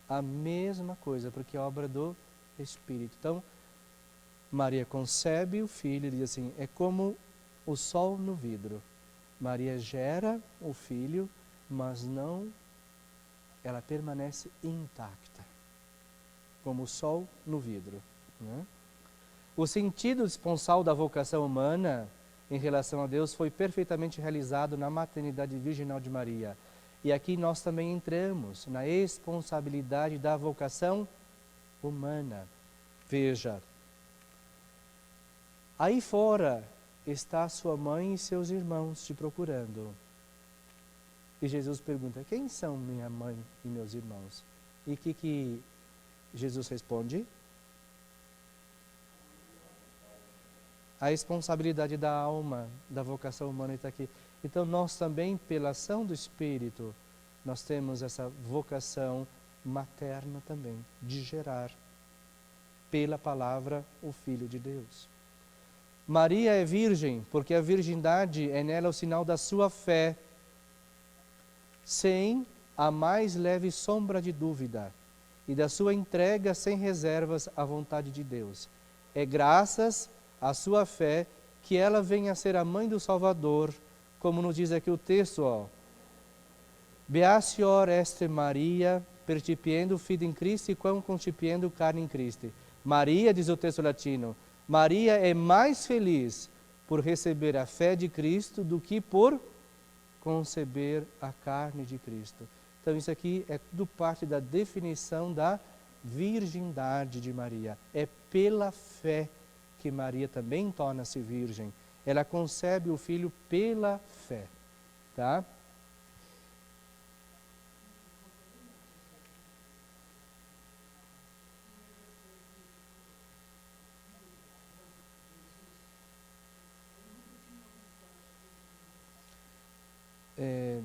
a mesma coisa, porque é obra do Espírito. Então, Maria concebe o filho e diz assim, é como o sol no vidro. Maria gera o filho, mas não, ela permanece intacta, como o sol no vidro. Né? O sentido esponsal da vocação humana em relação a Deus foi perfeitamente realizado na maternidade virginal de Maria. E aqui nós também entramos na responsabilidade da vocação humana. Veja, aí fora está sua mãe e seus irmãos te procurando. E Jesus pergunta, quem são minha mãe e meus irmãos? E o que Jesus responde? A responsabilidade da alma, da vocação humana está aqui. Então nós também, pela ação do Espírito, nós temos essa vocação materna também, de gerar, pela palavra, o Filho de Deus. Maria é virgem, porque a virgindade é nela o sinal da sua fé, sem a mais leve sombra de dúvida, e da sua entrega sem reservas à vontade de Deus. É graças à sua fé que ela venha a ser a mãe do Salvador, como nos diz aqui o texto, Beatior est Maria, percipiendo fide in Christi, quam concipiendo carne in Christi. Maria, diz o texto latino, Maria é mais feliz por receber a fé de Cristo do que por conceber a carne de Cristo. Então isso aqui é tudo parte da definição da virgindade de Maria. É pela fé que Maria também torna-se virgem. Ela concebe o filho pela fé. Tá?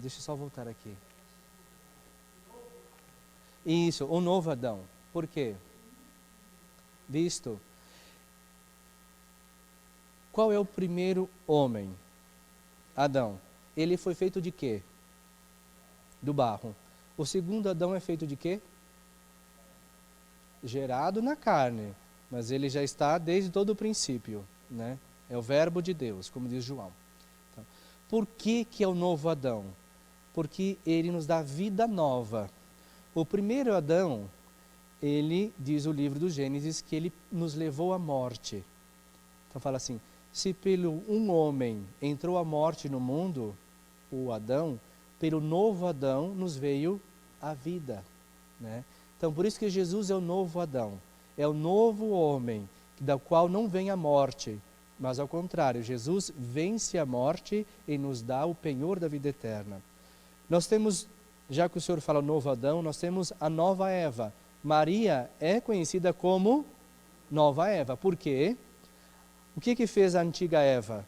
Deixa eu só voltar aqui. Isso, o novo Adão. Por quê? Visto. Qual é o primeiro homem? Adão. Ele foi feito de quê? Do barro. O segundo Adão é feito de quê? Gerado na carne. Mas ele já está desde todo o princípio. Né? É o verbo de Deus, como diz João. Então, por que é o novo Adão? Porque ele nos dá vida nova. O primeiro Adão, ele, diz o livro do Gênesis, que ele nos levou à morte. Então fala assim, se pelo um homem entrou a morte no mundo, o Adão, pelo novo Adão nos veio a vida. Né? Então por isso que Jesus é o novo Adão. É o novo homem, da qual não vem a morte. Mas ao contrário, Jesus vence a morte e nos dá o penhor da vida eterna. Nós temos, já que o Senhor fala novo Adão, nós temos a nova Eva. Maria é conhecida como nova Eva. Por quê? O que fez a antiga Eva?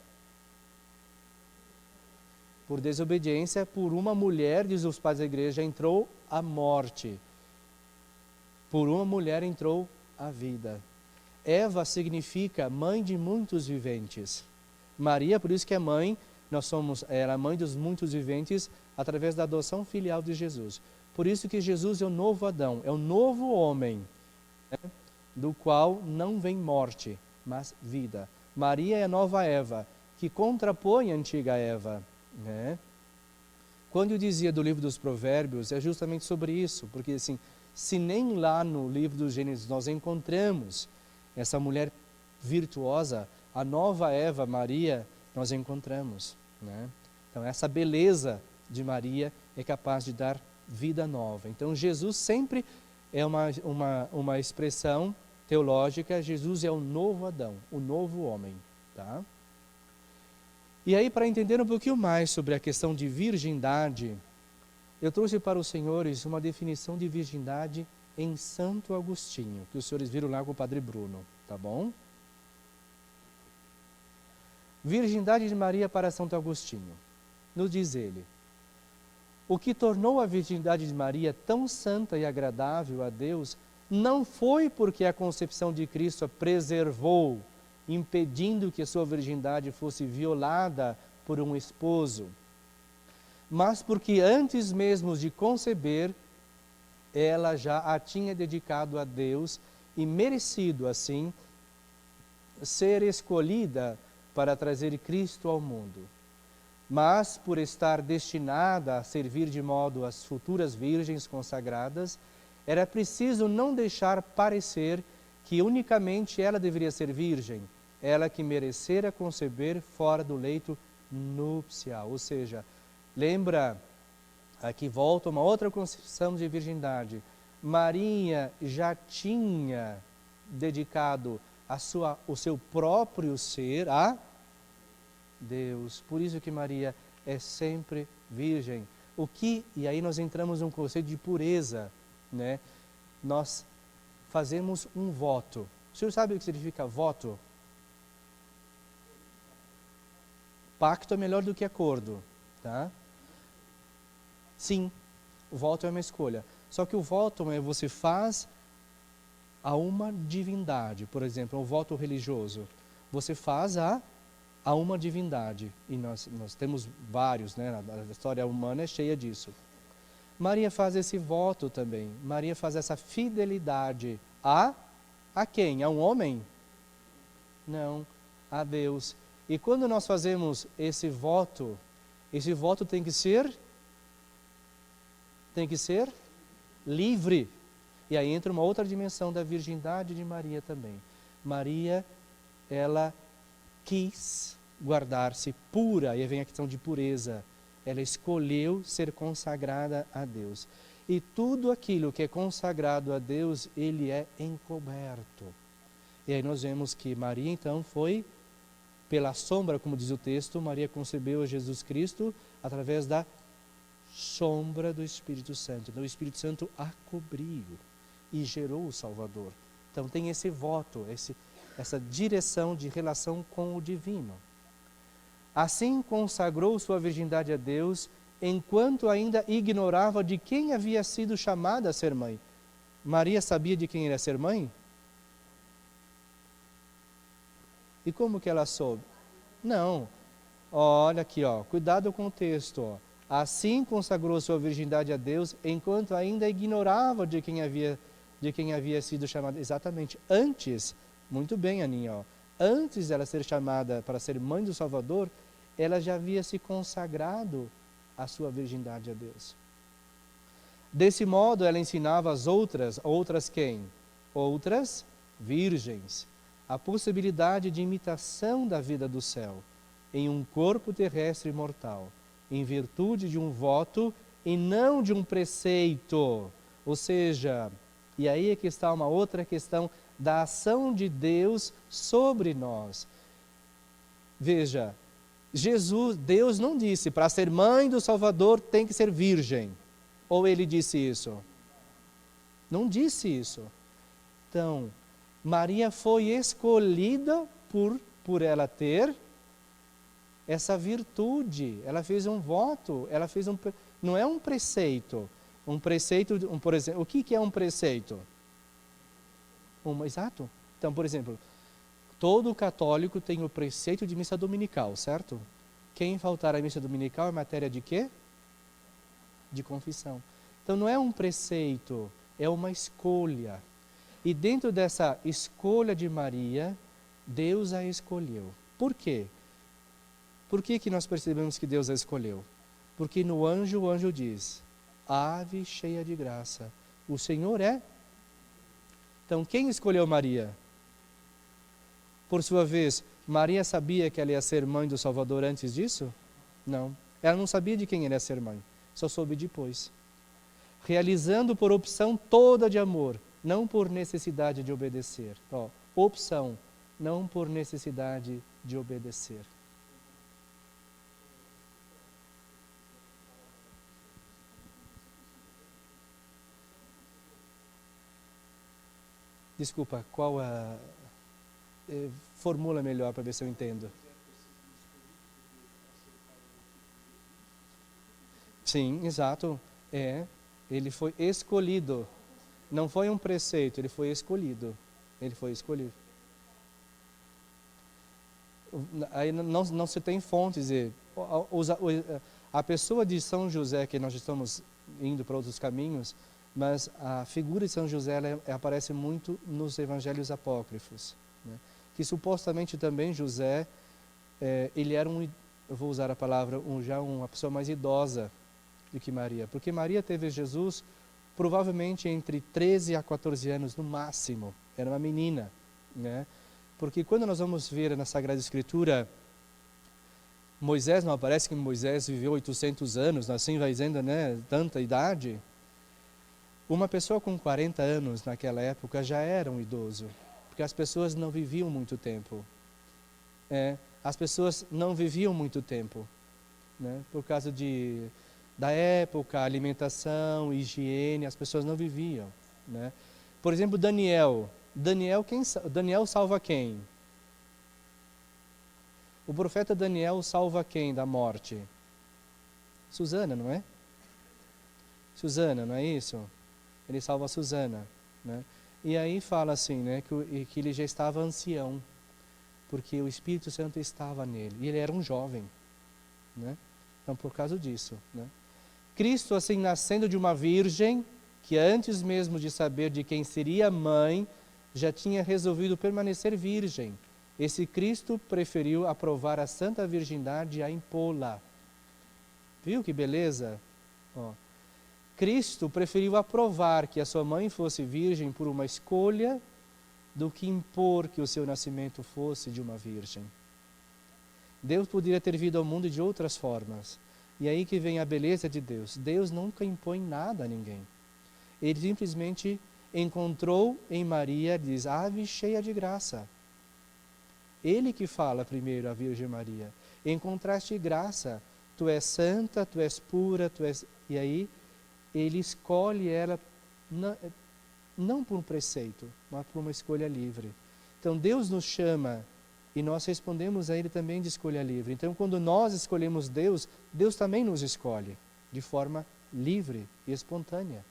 Por desobediência, por uma mulher, diz os pais da igreja, entrou a morte. Por uma mulher entrou a vida. Eva significa mãe de muitos viventes. Maria, por isso que é mãe, ela é a mãe dos muitos viventes através da adoção filial de Jesus. Por isso que Jesus é o novo Adão, é o novo homem. do qual não vem morte, mas vida. Maria é a nova Eva, que contrapõe a antiga Eva, né? Quando eu dizia do livro dos Provérbios, é justamente sobre isso, porque assim, se nem lá no livro do Gênesis nós encontramos essa mulher virtuosa, a nova Eva, Maria, nós encontramos, né? Então essa beleza de Maria é capaz de dar vida nova. Então Jesus sempre é uma expressão teológica, Jesus é o novo Adão, o novo homem, tá? E aí, para entender um pouquinho mais sobre a questão de virgindade, eu trouxe para os senhores uma definição de virgindade em Santo Agostinho, que os senhores viram lá com o Padre Bruno, tá bom? Virgindade de Maria para Santo Agostinho. Nos diz ele: o que tornou a virgindade de Maria tão santa e agradável a Deus não foi porque a concepção de Cristo a preservou, impedindo que a sua virgindade fosse violada por um esposo, mas porque antes mesmo de conceber, ela já a tinha dedicado a Deus e merecido, assim, ser escolhida para trazer Cristo ao mundo. Mas, por estar destinada a servir de modo às futuras virgens consagradas, era preciso não deixar parecer que unicamente ela deveria ser virgem, ela que merecera conceber fora do leito nupcial. Ou seja, lembra, aqui volta uma outra concepção de virgindade. Maria já tinha dedicado o seu próprio ser a Deus. Por isso que Maria é sempre virgem. E aí nós entramos num conceito de pureza, né? Nós fazemos um voto. O senhor sabe o que significa voto? Pacto é melhor do que acordo, tá? Sim, o voto é uma escolha. Só que o voto você faz a uma divindade. Por exemplo, o voto religioso. Você faz a uma divindade. E nós temos vários, né? A história humana é cheia disso. Maria faz esse voto também. Maria faz essa fidelidade a quem? A um homem? Não, a Deus. E quando nós fazemos esse voto tem que ser livre. E aí entra uma outra dimensão da virgindade de Maria também. Maria, ela quis guardar-se pura, e aí vem a questão de pureza. Ela escolheu ser consagrada a Deus. E tudo aquilo que é consagrado a Deus, ele é encoberto. E aí nós vemos que Maria, então, foi pela sombra, como diz o texto, Maria concebeu a Jesus Cristo através da sombra do Espírito Santo. Então o Espírito Santo a cobriu e gerou o Salvador. Então tem esse voto, essa direção de relação com o divino. Assim consagrou sua virgindade a Deus, enquanto ainda ignorava de quem havia sido chamada a ser mãe. Maria sabia de quem era ser mãe? E como que ela soube? Não. Olha aqui, cuidado com o texto. Assim consagrou sua virgindade a Deus, enquanto ainda ignorava de quem havia sido chamada. Exatamente, antes, muito bem, Aninha, antes dela ser chamada para ser mãe do Salvador, ela já havia se consagrado a sua virgindade a Deus. Desse modo, ela ensinava as outras quem? Outras virgens, a possibilidade de imitação da vida do céu, em um corpo terrestre mortal, em virtude de um voto e não de um preceito. Ou seja, e aí é que está uma outra questão da ação de Deus sobre nós. Veja, Deus não disse, para ser mãe do Salvador tem que ser virgem. Ou ele disse isso? Não disse isso. Então, Maria foi escolhida por ela ter essa virtude. Ela fez um voto, não é um preceito. Por exemplo, o que é um preceito? Exato. Então, por exemplo, todo católico tem o preceito de missa dominical, certo? Quem faltar à missa dominical é matéria de quê? De confissão. Então não é um preceito, é uma escolha. E dentro dessa escolha de Maria, Deus a escolheu. Por quê? Por que nós percebemos que Deus a escolheu? Porque no anjo, o anjo diz, ave cheia de graça, o Senhor é. Então, quem escolheu Maria? Por sua vez, Maria sabia que ela ia ser mãe do Salvador antes disso? Não. Ela não sabia de quem ela ia ser mãe, só soube depois. Realizando por opção toda de amor, não por necessidade de obedecer. Opção, não por necessidade de obedecer. Desculpa, qual a... formula melhor para ver se eu entendo. Sim, exato. Ele foi escolhido. Não foi um preceito, ele foi escolhido. Ele foi escolhido. Aí não se tem fontes. A pessoa de São José, que nós estamos indo para outros caminhos, mas a figura de São José ela aparece muito nos evangelhos apócrifos, né? Que supostamente também José, ele era eu vou usar a palavra, já uma pessoa mais idosa do que Maria, porque Maria teve Jesus provavelmente entre 13 a 14 anos no máximo, era uma menina, né? Porque quando nós vamos ver na Sagrada Escritura, Moisés, não aparece que Moisés viveu 800 anos, assim vai dizendo, né, tanta idade. Uma pessoa com 40 anos naquela época já era um idoso, porque as pessoas não viviam muito tempo. As pessoas não viviam muito tempo, né? Por causa da época, alimentação, higiene, as pessoas não viviam, né? Por exemplo, Daniel salva quem? O profeta Daniel salva quem da morte? Susana, não é? Susana, não é isso? Ele salva a Susana, né? E aí fala assim, né, que ele já estava ancião, porque o Espírito Santo estava nele, e ele era um jovem, né? Então, por causa disso, né? Cristo, assim, nascendo de uma virgem, que antes mesmo de saber de quem seria mãe, já tinha resolvido permanecer virgem. Esse Cristo preferiu aprovar a santa virgindade a impô-la. Viu que beleza? Cristo preferiu aprovar que a sua mãe fosse virgem por uma escolha do que impor que o seu nascimento fosse de uma virgem. Deus poderia ter vindo ao mundo de outras formas. E aí que vem a beleza de Deus. Deus nunca impõe nada a ninguém. Ele simplesmente encontrou em Maria, diz, ave cheia de graça. Ele que fala primeiro à Virgem Maria. Encontraste graça. Tu és santa, tu és pura, tu és... E aí ele escolhe ela não por um preceito, mas por uma escolha livre. Então Deus nos chama e nós respondemos a Ele também de escolha livre. Então quando nós escolhemos Deus, Deus também nos escolhe de forma livre e espontânea.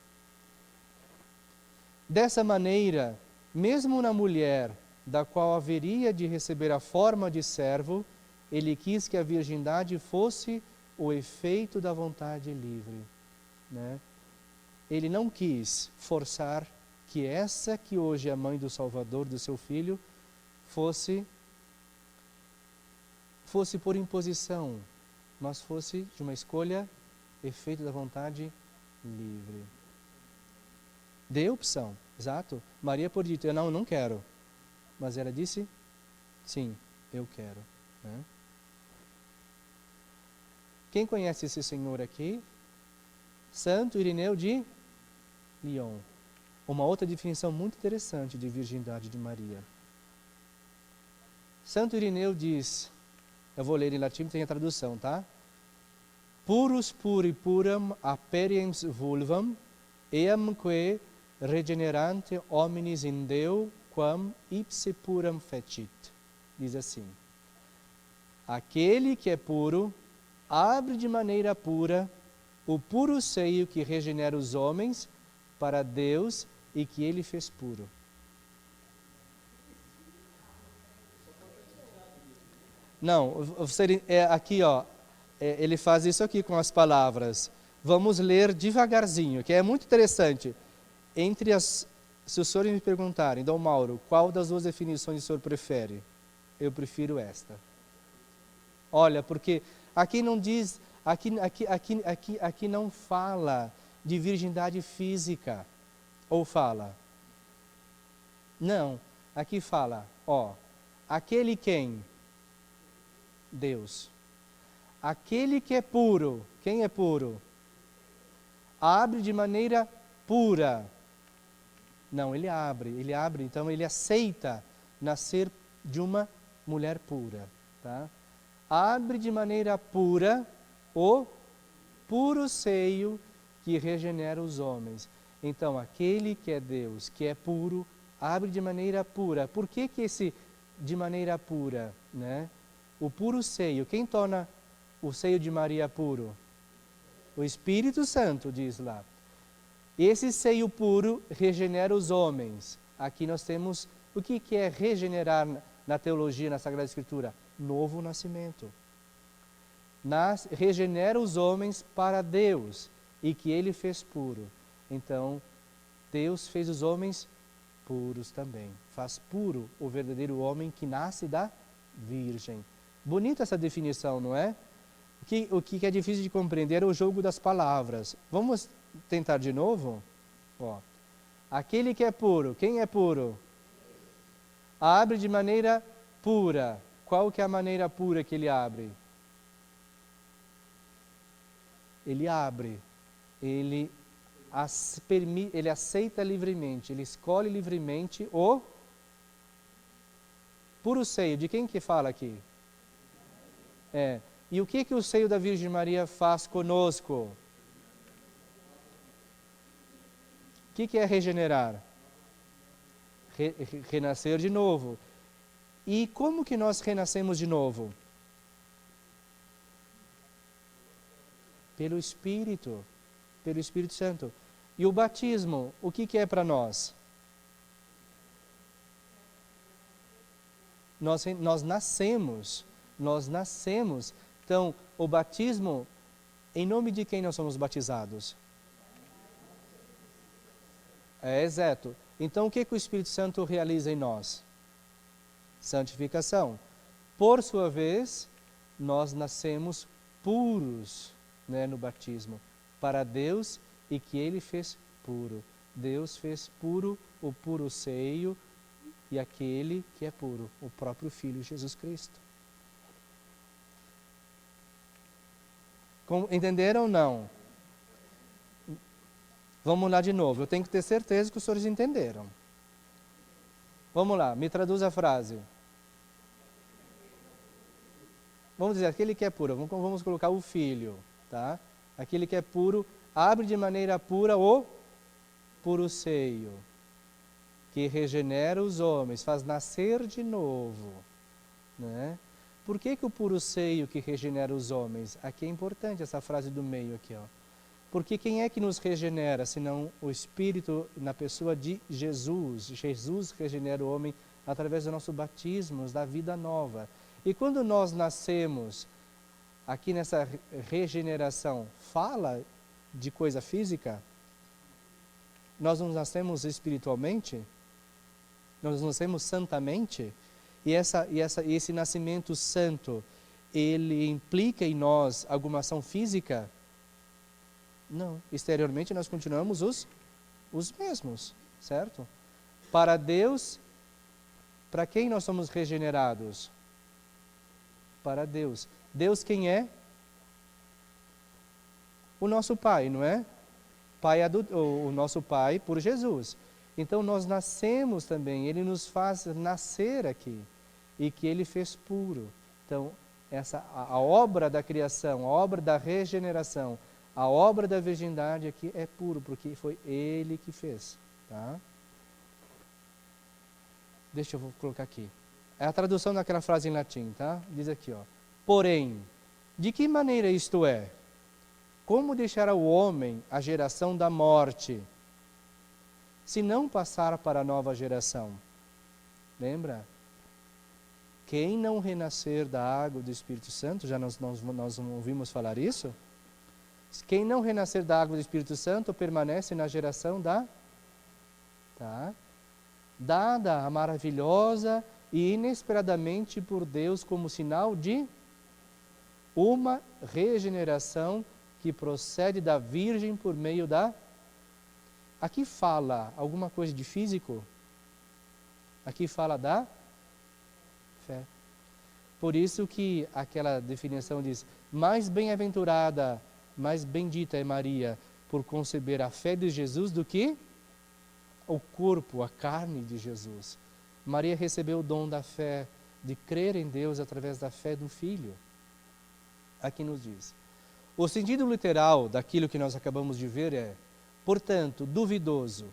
Dessa maneira, mesmo na mulher da qual haveria de receber a forma de servo, Ele quis que a virgindade fosse o efeito da vontade livre, né? Ele não quis forçar que essa que hoje é a mãe do Salvador, do seu filho, fosse por imposição, mas fosse de uma escolha, efeito da vontade livre. Deu opção, exato. Maria podia dizer, eu não quero. Mas ela disse, sim, eu quero, né? Quem conhece esse senhor aqui? Santo Irineu de Lyon. Uma outra definição muito interessante de virgindade de Maria. Santo Irineu diz, eu vou ler em latim, tem a tradução, tá? Purus puri puram aperiens vulvam, eamque regenerante hominis in Deo, quam ipse puram fecit. Diz assim, aquele que é puro, abre de maneira pura o puro seio que regenera os homens para Deus e que Ele fez puro. Não, aqui ele faz isso aqui com as palavras. Vamos ler devagarzinho, que é muito interessante. Entre as se os senhores me perguntarem, Dom Mauro, qual das duas definições o senhor prefere? Eu prefiro esta. Olha, porque aqui não diz, aqui não fala de virgindade física. Ou fala? Não, aqui fala, aquele quem? Deus. Aquele que é puro, quem é puro? Abre de maneira pura. Não, ele abre, então ele aceita nascer de uma mulher pura, tá? Abre de maneira pura o puro seio que regenera os homens. Então, aquele que é Deus, que é puro, abre de maneira pura. Por que esse de maneira pura, né? O puro seio, quem torna o seio de Maria puro? O Espírito Santo, diz lá. Esse seio puro regenera os homens. Aqui nós temos, o que é regenerar na teologia, na Sagrada Escritura? Novo nascimento. Regenera os homens para Deus e que Ele fez puro. Então, Deus fez os homens puros também. Faz puro o verdadeiro homem que nasce da Virgem. Bonita essa definição, não é? O que é difícil de compreender é o jogo das palavras. Vamos tentar de novo? Aquele que é puro, quem é puro? Abre de maneira pura. Qual que é a maneira pura que ele abre? Ele abre, ele aceita livremente, ele escolhe livremente o puro seio. De quem que fala aqui? E o que o seio da Virgem Maria faz conosco? O que é regenerar? Renascer de novo. E como que nós renascemos de novo? Pelo Espírito Santo. E o batismo, o que é para nós? Nós nascemos. Então, o batismo, em nome de quem nós somos batizados? Exato. Então, o que o Espírito Santo realiza em nós? Santificação. Por sua vez, nós nascemos puros, né, no batismo, para Deus e que Ele fez puro. Deus fez puro o puro seio e aquele que é puro, o próprio Filho Jesus Cristo. Entenderam ou não? Vamos lá de novo, eu tenho que ter certeza que os senhores entenderam. Vamos lá, me traduz a frase. Vamos dizer, aquele que é puro, vamos colocar o Filho, tá? Aquele que é puro, abre de maneira pura o puro seio, que regenera os homens, faz nascer de novo, né? Por que o puro seio que regenera os homens? Aqui é importante essa frase do meio aqui, Porque quem é que nos regenera, senão o Espírito na pessoa de Jesus? Jesus regenera o homem através do nosso batismo, da vida nova. E quando nós nascemos, aqui nessa regeneração, fala de coisa física? Nós não nascemos espiritualmente? Nós nascemos santamente? E esse nascimento santo, ele implica em nós alguma ação física? Não. Exteriormente nós continuamos os mesmos, certo? Para Deus, para quem nós somos regenerados? Para Deus. Deus quem é? O nosso Pai, não é? O nosso Pai por Jesus. Então nós nascemos também, Ele nos faz nascer aqui, e que Ele fez puro. Então, a obra da criação, a obra da regeneração, a obra da virgindade aqui é puro, porque foi Ele que fez. Tá? Deixa eu colocar aqui. É a tradução daquela frase em latim, tá? Diz aqui, porém, de que maneira isto é? Como deixará o homem a geração da morte, se não passar para a nova geração? Lembra? Quem não renascer da água do Espírito Santo, já nós ouvimos falar isso? Quem não renascer da água do Espírito Santo permanece na geração da tá? Dada a maravilhosa e inesperadamente por Deus como sinal de uma regeneração que procede da Virgem por meio da... Aqui fala alguma coisa de físico? Aqui fala da fé. Por isso que aquela definição diz, mais bem-aventurada, mais bendita é Maria por conceber a fé de Jesus do que o corpo, a carne de Jesus. Maria recebeu o dom da fé, de crer em Deus através da fé do Filho. Aqui nos diz. O sentido literal daquilo que nós acabamos de ver é, portanto, duvidoso.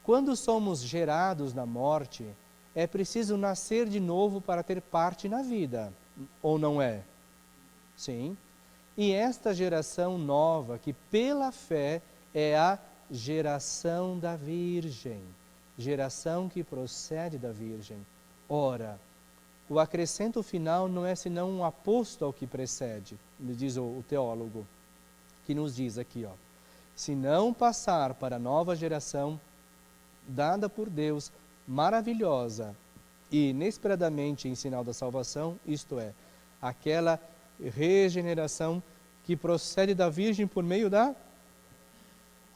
Quando somos gerados na morte, é preciso nascer de novo para ter parte na vida, ou não é? Sim. E esta geração nova, que pela fé é a geração da Virgem, geração que procede da Virgem. Ora, o acrescento final não é senão um aposto ao que precede, diz o teólogo, que nos diz aqui, ó, se não passar para a nova geração, dada por Deus, maravilhosa e inesperadamente em sinal da salvação, isto é, aquela regeneração que procede da Virgem por meio da...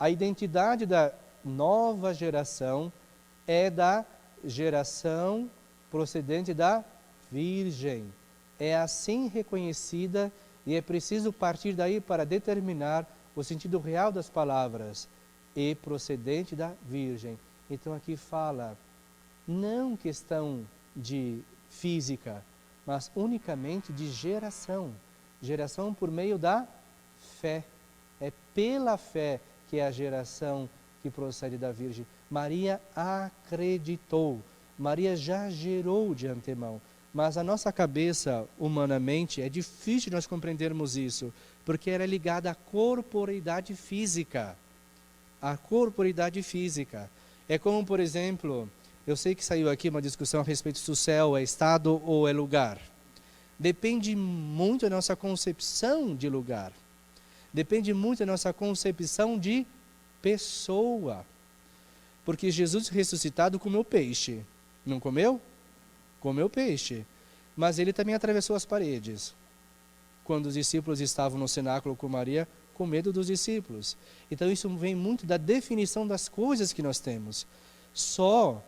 A identidade da nova geração é da geração procedente da Virgem. É assim reconhecida e é preciso partir daí para determinar o sentido real das palavras. E procedente da Virgem. Então aqui fala, não questão de física, mas unicamente de geração. Geração por meio da fé. É pela fé que é a geração que procede da Virgem. Maria acreditou. Maria já gerou de antemão. Mas a nossa cabeça, humanamente, é difícil nós compreendermos isso, porque ela é ligada à corporeidade física. A corporeidade física. É como, por exemplo, eu sei que saiu aqui uma discussão a respeito se o céu é estado ou é lugar. Depende muito da nossa concepção de lugar. Depende muito da nossa concepção de pessoa. Porque Jesus ressuscitado comeu peixe. Não comeu? Comeu peixe. Mas ele também atravessou as paredes. Quando os discípulos estavam no cenáculo com Maria, com medo dos discípulos. Então isso vem muito da definição das coisas que nós temos. Só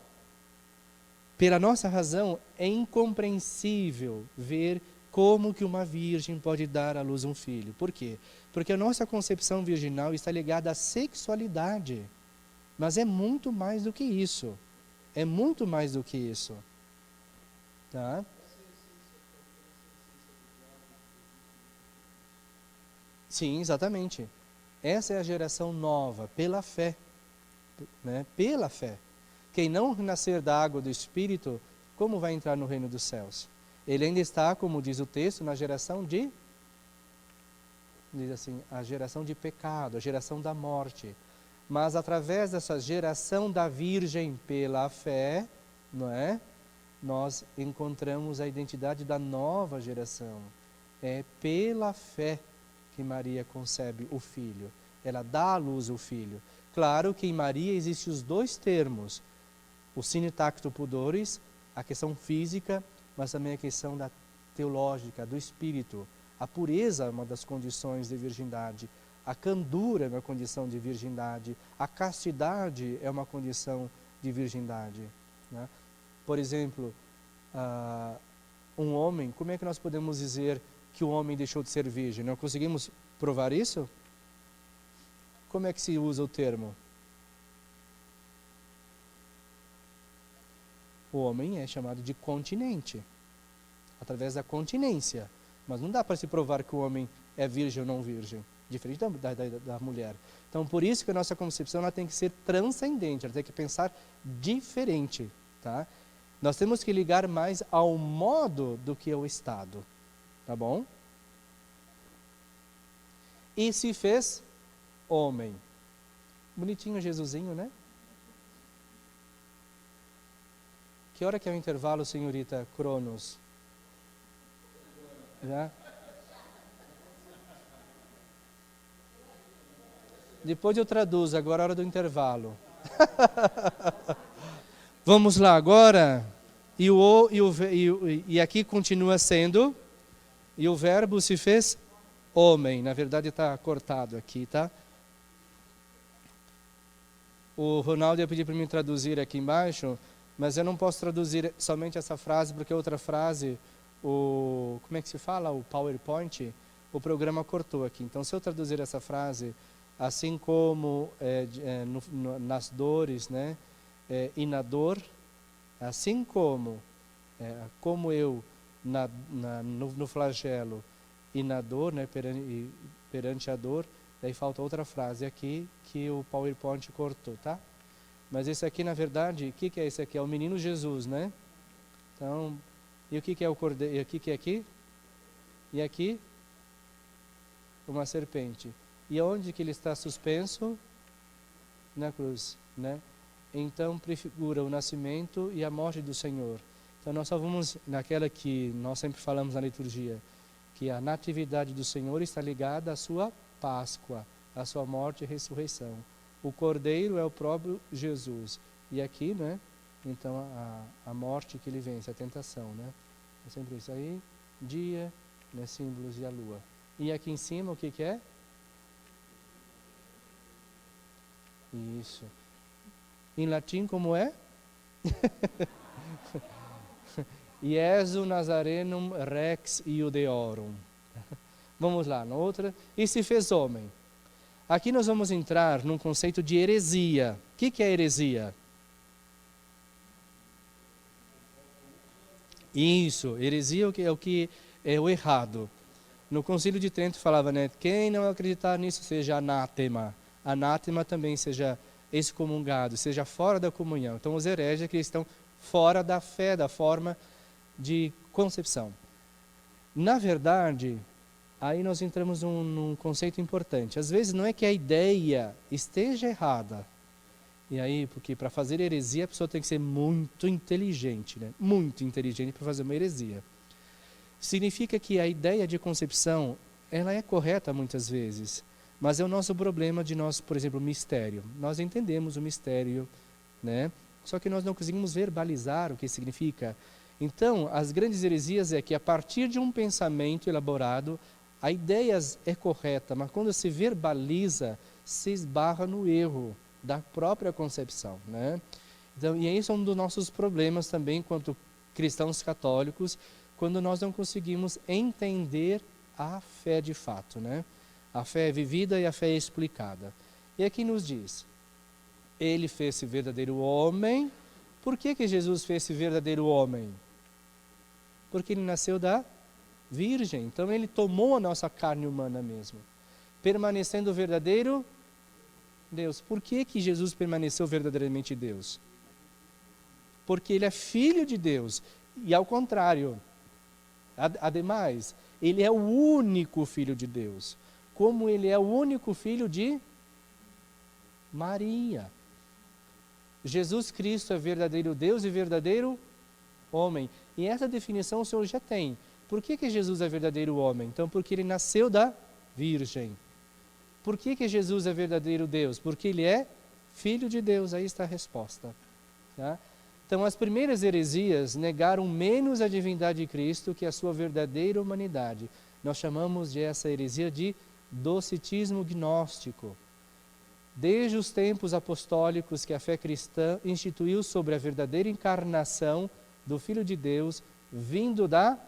pela nossa razão é incompreensível ver como que uma virgem pode dar à luz um filho. Por quê? Porque a nossa concepção virginal está ligada à sexualidade. Mas é muito mais do que isso. É muito mais do que isso. Tá? Sim, exatamente. Essa é a geração nova, pela fé. Né? Pela fé. Quem não nascer da água do Espírito, como vai entrar no reino dos céus? Ele ainda está, como diz o texto, na geração de... Diz assim, a geração de pecado, a geração da morte. Mas através dessa geração da Virgem pela fé, não é? Nós encontramos a identidade da nova geração. É pela fé que Maria concebe o Filho. Ela dá à luz o Filho. Claro que em Maria existem os dois termos. O sinitacto pudores, a questão física, mas também a questão da teológica, do espírito. A pureza é uma das condições de virgindade. A candura é uma condição de virgindade. A castidade é uma condição de virgindade. Né? Por exemplo, um homem, como é que nós podemos dizer que o homem deixou de ser virgem? Não conseguimos provar isso? Como é que se usa o termo? O homem é chamado de continente, através da continência. Mas não dá para se provar que o homem é virgem ou não virgem, diferente da mulher. Então, por isso que a nossa concepção ela tem que ser transcendente, ela tem que pensar diferente. Tá? Nós temos que ligar mais ao modo do que ao estado. Tá bom? E se fez homem. Bonitinho Jesusinho, né? Que hora que é o intervalo, senhorita Cronos? Já? Depois eu traduzo, agora é a hora do intervalo. Vamos lá agora. E aqui continua sendo, e o verbo se fez homem. Na verdade está cortado aqui, tá? O Ronaldo ia pedir para mim traduzir aqui embaixo, mas eu não posso traduzir somente essa frase, porque outra frase, como é que se fala? O PowerPoint, o programa cortou aqui. Então, se eu traduzir essa frase, assim como nas dores, né, e na dor, assim como eu no flagelo e na dor, né, perante a dor, daí falta outra frase aqui que o PowerPoint cortou, tá? Mas esse aqui, na verdade, o que é esse aqui? É o menino Jesus, né? Então, e o que é o cordeiro? E o que é aqui? E aqui? Uma serpente. E onde que ele está suspenso? Na cruz, né? Então, prefigura o nascimento e a morte do Senhor. Então, nós só vamos naquela que nós sempre falamos na liturgia, que a natividade do Senhor está ligada à sua Páscoa, à sua morte e ressurreição. O cordeiro é o próprio Jesus. E aqui, né? Então, a morte que ele vence, a tentação, né? É sempre isso aí. Dia, né, símbolos e a lua. E aqui em cima, o que é? Isso. Em latim, como é? Iesu Nazarenum Rex Iudeorum. Vamos lá, na outra. E se fez homem. Aqui nós vamos entrar num conceito de heresia. O que é heresia? Isso, heresia é o que é o errado. No Concílio de Trento falava, né? Quem não acreditar nisso seja anátema. Anátema também seja excomungado, seja fora da comunhão. Então os hereges é que estão fora da fé, da forma de concepção. Na verdade, aí nós entramos num conceito importante. Às vezes não é que a ideia esteja errada. E aí, porque para fazer heresia a pessoa tem que ser muito inteligente, né? Muito inteligente para fazer uma heresia. Significa que a ideia de concepção, ela é correta muitas vezes, mas é o nosso problema de nós, por exemplo, o mistério. Nós entendemos o mistério, né? Só que nós não conseguimos verbalizar o que significa. Então, as grandes heresias é que a partir de um pensamento elaborado, a ideia é correta, mas quando se verbaliza, se esbarra no erro da própria concepção, né? Então, e esse é um dos nossos problemas também, enquanto cristãos católicos, quando nós não conseguimos entender a fé de fato, né? A fé é vivida e a fé é explicada. E aqui nos diz, ele fez-se verdadeiro homem. Por que Jesus fez-se verdadeiro homem? Porque ele nasceu da Virgem. Então ele tomou a nossa carne humana mesmo, permanecendo verdadeiro Deus. Por que Jesus permaneceu verdadeiramente Deus? Porque ele é filho de Deus. E ao contrário, ademais, ele é o único filho de Deus. Como ele é o único filho de Maria. Jesus Cristo é verdadeiro Deus e verdadeiro homem. E essa definição o Senhor já tem. Por que Jesus é verdadeiro homem? Então, porque ele nasceu da Virgem. Por que Jesus é verdadeiro Deus? Porque ele é filho de Deus. Aí está a resposta. Tá? Então, as primeiras heresias negaram menos a divindade de Cristo que a sua verdadeira humanidade. Nós chamamos de essa heresia de docetismo gnóstico. Desde os tempos apostólicos que a fé cristã instituiu sobre a verdadeira encarnação do Filho de Deus, vindo da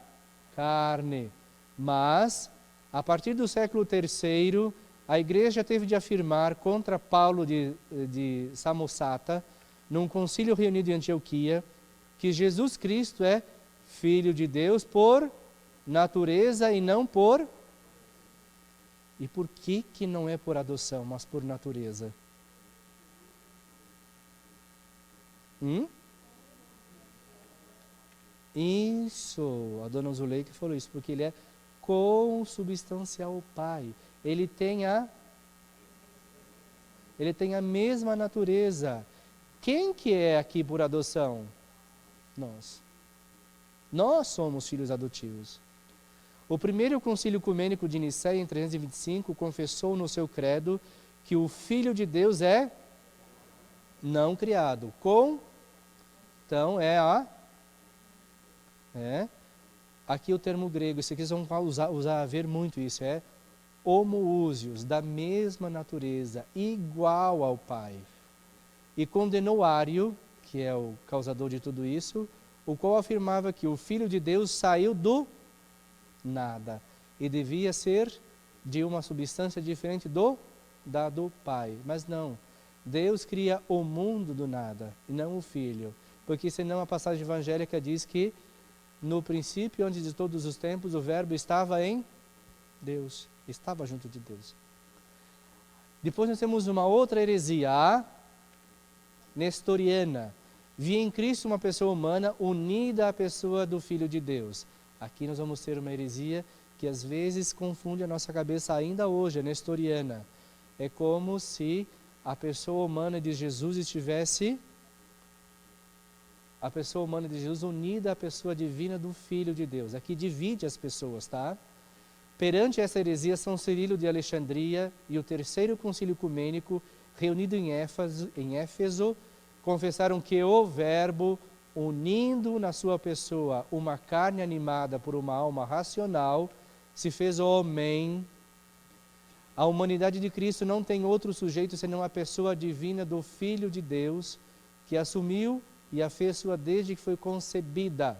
carne. Mas, a partir do século III, a igreja teve de afirmar contra Paulo de Samosata, num concílio reunido em Antioquia, que Jesus Cristo é Filho de Deus por natureza e não por... E por que não é por adoção, mas por natureza? Isso, a dona Zuleika falou isso, porque ele é consubstancial ao Pai. Ele tem a mesma natureza. Quem que é aqui por adoção? Nós. Nós somos filhos adotivos. O primeiro concílio ecumênico de Nicéia, em 325, confessou no seu credo que o Filho de Deus é não criado. Então aqui o termo grego, isso aqui vocês vão ver muito isso, homoousios, da mesma natureza, igual ao Pai. E condenou Ário, que é o causador de tudo isso, o qual afirmava que o Filho de Deus saiu do nada e devia ser de uma substância diferente do Pai. Mas não, Deus cria o mundo do nada e não o Filho, porque senão a passagem evangélica diz que no princípio, antes de todos os tempos, o Verbo estava em Deus, estava junto de Deus. Depois nós temos uma outra heresia, a nestoriana. Via em Cristo uma pessoa humana unida à pessoa do Filho de Deus. Aqui nós vamos ter uma heresia que às vezes confunde a nossa cabeça ainda hoje, a nestoriana. É como se a pessoa humana de Jesus estivesse... a pessoa humana de Jesus unida à pessoa divina do Filho de Deus. Aqui divide as pessoas, tá? Perante essa heresia, São Cirilo de Alexandria e o Terceiro Concílio Ecumênico, reunido em Éfeso, confessaram que o Verbo, unindo na sua pessoa uma carne animada por uma alma racional, se fez homem. A humanidade de Cristo não tem outro sujeito senão a pessoa divina do Filho de Deus, que assumiu e a fez sua desde que foi concebida.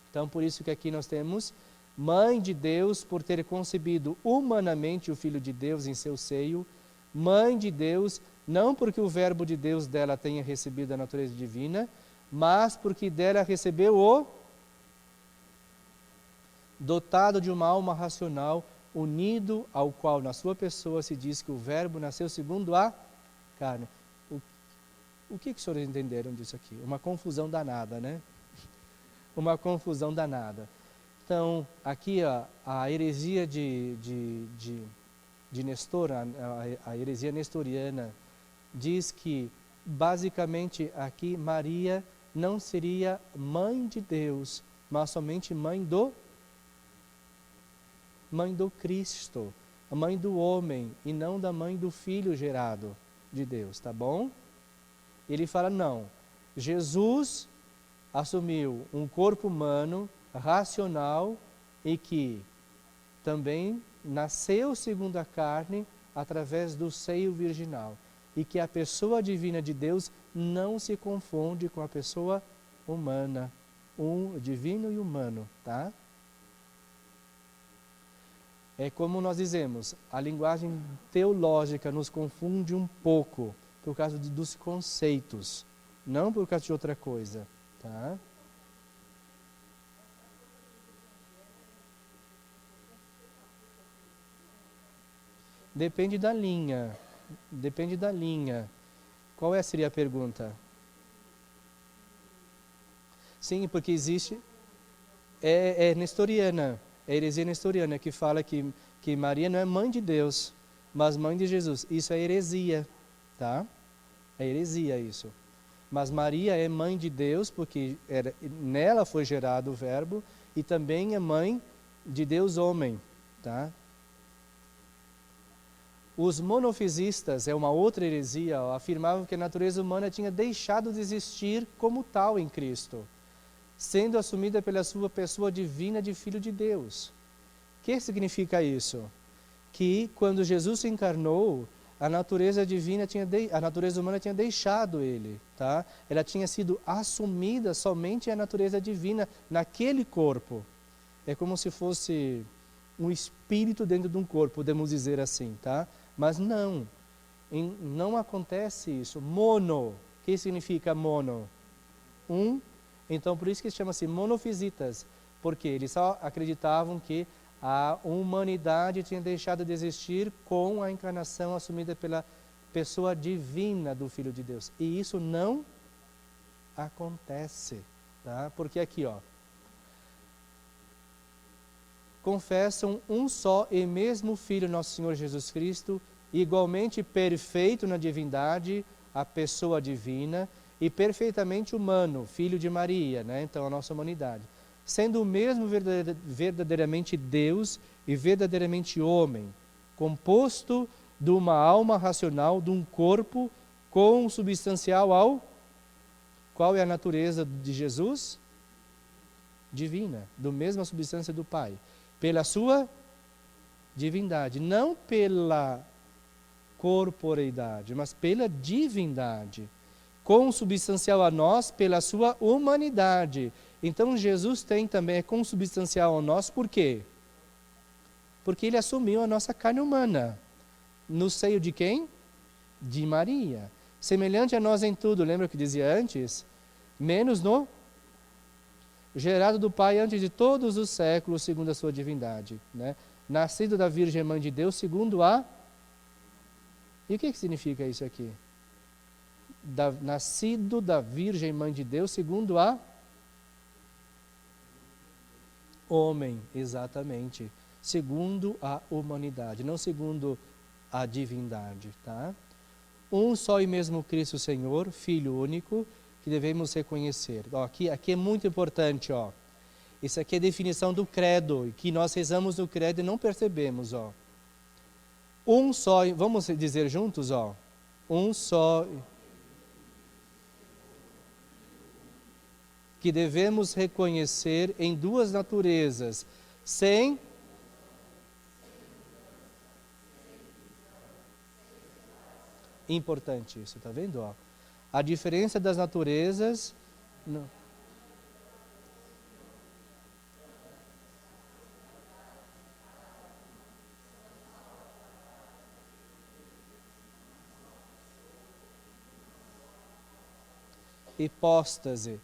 Então, por isso que aqui nós temos Mãe de Deus, por ter concebido humanamente o Filho de Deus em seu seio, Mãe de Deus, não porque o Verbo de Deus dela tenha recebido a natureza divina, mas porque dela recebeu o dotado de uma alma racional, unido ao qual na sua pessoa se diz que o Verbo nasceu segundo a carne. O que os senhores entenderam disso aqui? Uma confusão danada, né? Uma confusão danada. Então, aqui a heresia de Nestor, a heresia nestoriana, diz que, basicamente, aqui Maria não seria mãe de Deus, mas somente mãe do Cristo, a mãe do homem, e não da mãe do Filho gerado de Deus, tá bom? Ele fala, não, Jesus assumiu um corpo humano, racional, e que também nasceu segundo a carne através do seio virginal. E que a pessoa divina de Deus não se confunde com a pessoa humana, divino e humano, tá? É como nós dizemos, a linguagem teológica nos confunde um pouco por causa dos conceitos, não por causa de outra coisa, tá? Depende da linha. Depende da linha. Qual seria a pergunta? Sim, porque existe... É nestoriana. É heresia nestoriana que fala que Maria não é mãe de Deus, mas mãe de Jesus. Isso é heresia, tá? É heresia isso. Mas Maria é mãe de Deus porque nela foi gerado o Verbo e também é mãe de Deus homem, tá? Os monofisistas, é uma outra heresia, afirmavam que a natureza humana tinha deixado de existir como tal em Cristo, sendo assumida pela sua pessoa divina de Filho de Deus. O que significa isso? Que quando Jesus se encarnou, a natureza humana tinha deixado ele, tá? Ela tinha sido assumida somente a natureza divina naquele corpo. É como se fosse um espírito dentro de um corpo, podemos dizer assim, tá? Mas não acontece isso. Mono, o que significa mono? Então por isso que chama-se monofisitas, porque eles só acreditavam que a humanidade tinha deixado de existir com a encarnação assumida pela pessoa divina do Filho de Deus. E isso não acontece, tá? Porque aqui, confessam um só e mesmo Filho, nosso Senhor Jesus Cristo, igualmente perfeito na divindade, a pessoa divina, e perfeitamente humano, Filho de Maria, né? Então a nossa humanidade. Sendo o mesmo verdadeiramente Deus e verdadeiramente homem, composto de uma alma racional, de um corpo consubstancial ao... Qual é a natureza de Jesus? Divina, do mesma substância do Pai. Pela sua divindade, não pela corporeidade, mas pela divindade. Consubstancial a nós pela sua humanidade. Então Jesus também é consubstancial a nós, por quê? Porque ele assumiu a nossa carne humana. No seio de quem? De Maria. Semelhante a nós em tudo, lembra o que dizia antes? Menos no gerado do Pai antes de todos os séculos, segundo a sua divindade. Né? Nascido da Virgem Mãe de Deus, segundo a... E o que significa isso aqui? Nascido da Virgem Mãe de Deus, segundo a... Homem, exatamente. Segundo a humanidade, não segundo a divindade. Tá? Um só e mesmo Cristo Senhor, Filho único, que devemos reconhecer. Ó, aqui é muito importante. Ó. Isso aqui é a definição do credo, que nós rezamos no credo e não percebemos. Ó. Um só, vamos dizer juntos? Ó. Um só... que devemos reconhecer em duas naturezas, sem... Importante isso, tá vendo? Ó? A diferença das naturezas... Não. Hipóstase,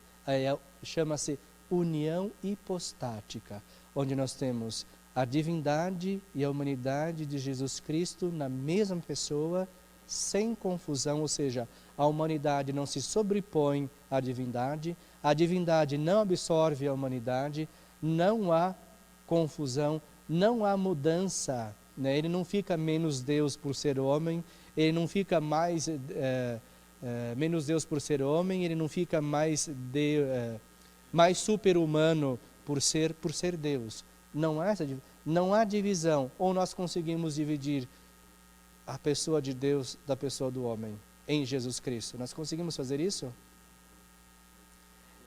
chama-se união hipostática, onde nós temos a divindade e a humanidade de Jesus Cristo na mesma pessoa, sem confusão, ou seja, a humanidade não se sobrepõe à divindade, a divindade não absorve a humanidade, não há confusão, não há mudança, né? Ele não fica menos Deus por ser homem, ele não fica mais menos Deus por ser homem, ele não fica mais super-humano por ser Deus. Não há divisão, ou nós conseguimos dividir a pessoa de Deus da pessoa do homem em Jesus Cristo. Nós conseguimos fazer isso?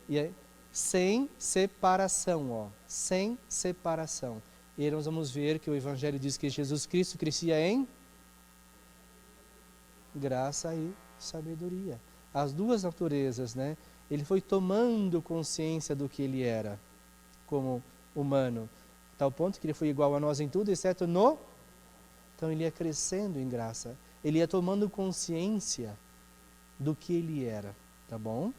E aí, sem separação, ó, sem separação. E aí nós vamos ver que o Evangelho diz que Jesus Cristo crescia em graça e sabedoria. As duas naturezas, né? Ele foi tomando consciência do que ele era como humano, a tal ponto que ele foi igual a nós em tudo, exceto no... Então ele ia crescendo em graça, ele ia tomando consciência do que ele era, tá bom?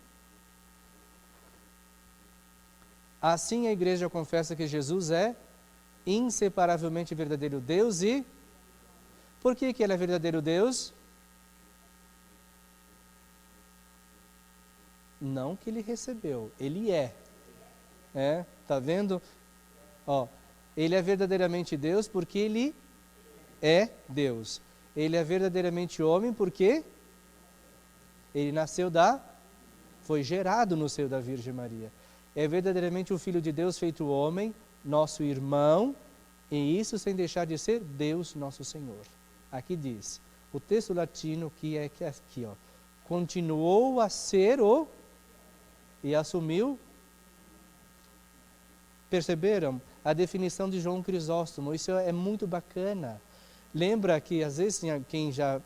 Assim a igreja confessa que Jesus é inseparavelmente verdadeiro Deus e... Por que ele é verdadeiro Deus? Não que ele recebeu, ele é. Tá vendo? Ó, ele é verdadeiramente Deus porque ele é Deus. Ele é verdadeiramente homem porque ele foi gerado no seio da Virgem Maria. É verdadeiramente o Filho de Deus feito homem, nosso irmão, e isso sem deixar de ser Deus nosso Senhor. Aqui diz, o texto latino que é aqui, ó, continuou a ser e assumiu. Perceberam? A definição de João Crisóstomo, isso é muito bacana. Lembra que às vezes quem já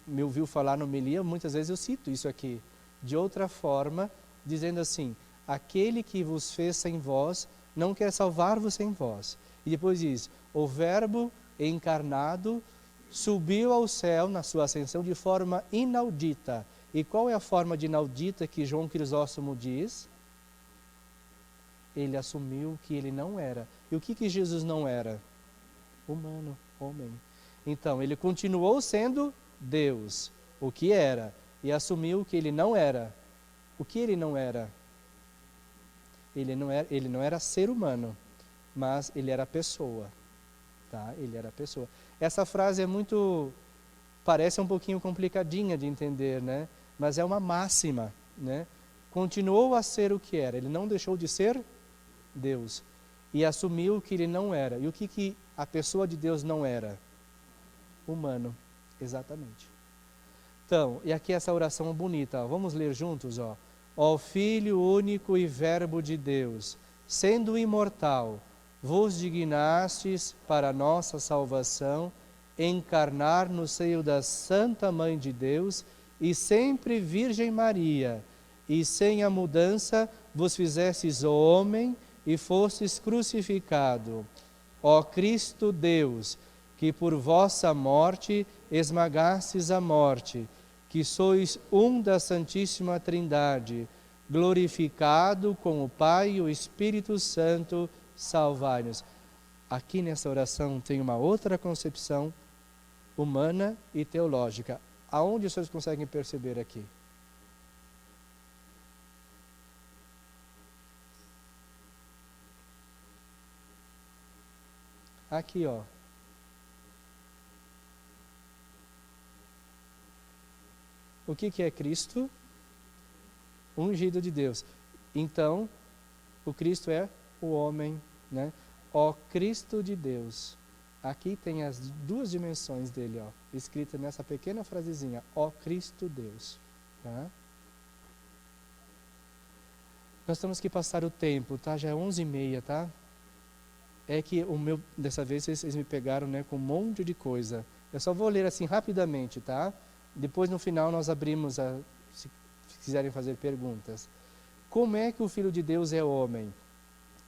me ouviu falar no homilia, muitas vezes eu cito isso aqui, de outra forma, dizendo assim, aquele que vos fez sem vós, não quer salvar-vos sem vós. E depois diz, o verbo encarnado subiu ao céu na sua ascensão de forma inaudita. E qual é a forma de inaudita que João Crisóstomo diz? Ele assumiu que ele não era. E o que Jesus não era? Humano, homem. Então, ele continuou sendo Deus, o que era, e assumiu que ele não era. O que ele não era? Ele não era ser humano, mas ele era pessoa. Tá? Ele era pessoa. Essa frase parece um pouquinho complicadinha de entender, né? Mas é uma máxima, né? Continuou a ser o que era, ele não deixou de ser Deus. E assumiu que ele não era. E o que a pessoa de Deus não era? Humano, exatamente. Então, e aqui essa oração bonita, ó. Vamos ler juntos, ó. Ó Filho único e Verbo de Deus, sendo imortal, vos dignastes para a nossa salvação, encarnar no seio da Santa Mãe de Deus e sempre Virgem Maria, e sem a mudança vos fizestes homem e fostes crucificado. Ó Cristo Deus, que por vossa morte esmagastes a morte, que sois um da Santíssima Trindade, glorificado com o Pai e o Espírito Santo, salvai-nos. Aqui nessa oração tem uma outra concepção humana e teológica. Aonde vocês conseguem perceber aqui? Aqui, ó. O que é Cristo? Ungido de Deus. Então, o Cristo é o homem, né? Ó Cristo de Deus. Aqui tem as duas dimensões dele, ó, escrita nessa pequena frasezinha, ó Cristo Deus. Tá? Nós temos que passar o tempo, tá? Já é 11h30, tá? É que dessa vez vocês me pegaram, né, com um monte de coisa. Eu só vou ler assim rapidamente, tá? Depois no final nós abrimos, se quiserem fazer perguntas. Como é que o Filho de Deus é homem?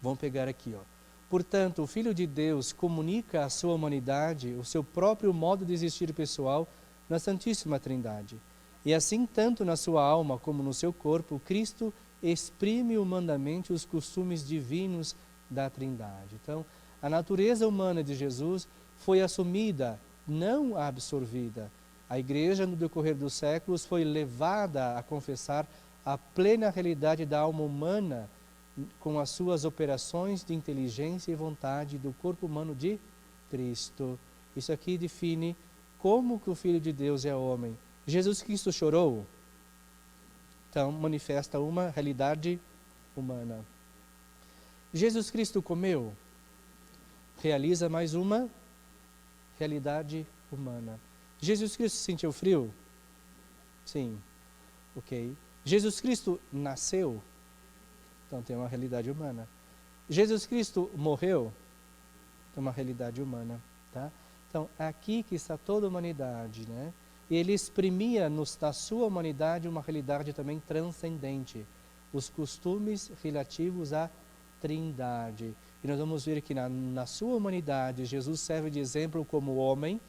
Vamos pegar aqui, ó. Portanto, o Filho de Deus comunica à sua humanidade o seu próprio modo de existir pessoal na Santíssima Trindade. E assim, tanto na sua alma como no seu corpo, Cristo exprime humanamente os costumes divinos da Trindade. Então, a natureza humana de Jesus foi assumida, não absorvida. A Igreja, no decorrer dos séculos, foi levada a confessar a plena realidade da alma humana com as suas operações de inteligência e vontade do corpo humano de Cristo. Isso aqui define como que o Filho de Deus é homem. Jesus Cristo chorou? Então, manifesta uma realidade humana. Jesus Cristo comeu? Realiza mais uma realidade humana. Jesus Cristo sentiu frio? Sim. Ok. Jesus Cristo nasceu? Então tem uma realidade humana. Jesus Cristo morreu? Tem uma realidade humana. Tá? Então, aqui que está toda a humanidade, né? E ele exprimia na sua humanidade uma realidade também transcendente. Os costumes relativos à Trindade. E nós vamos ver que na sua humanidade, Jesus serve de exemplo como homem,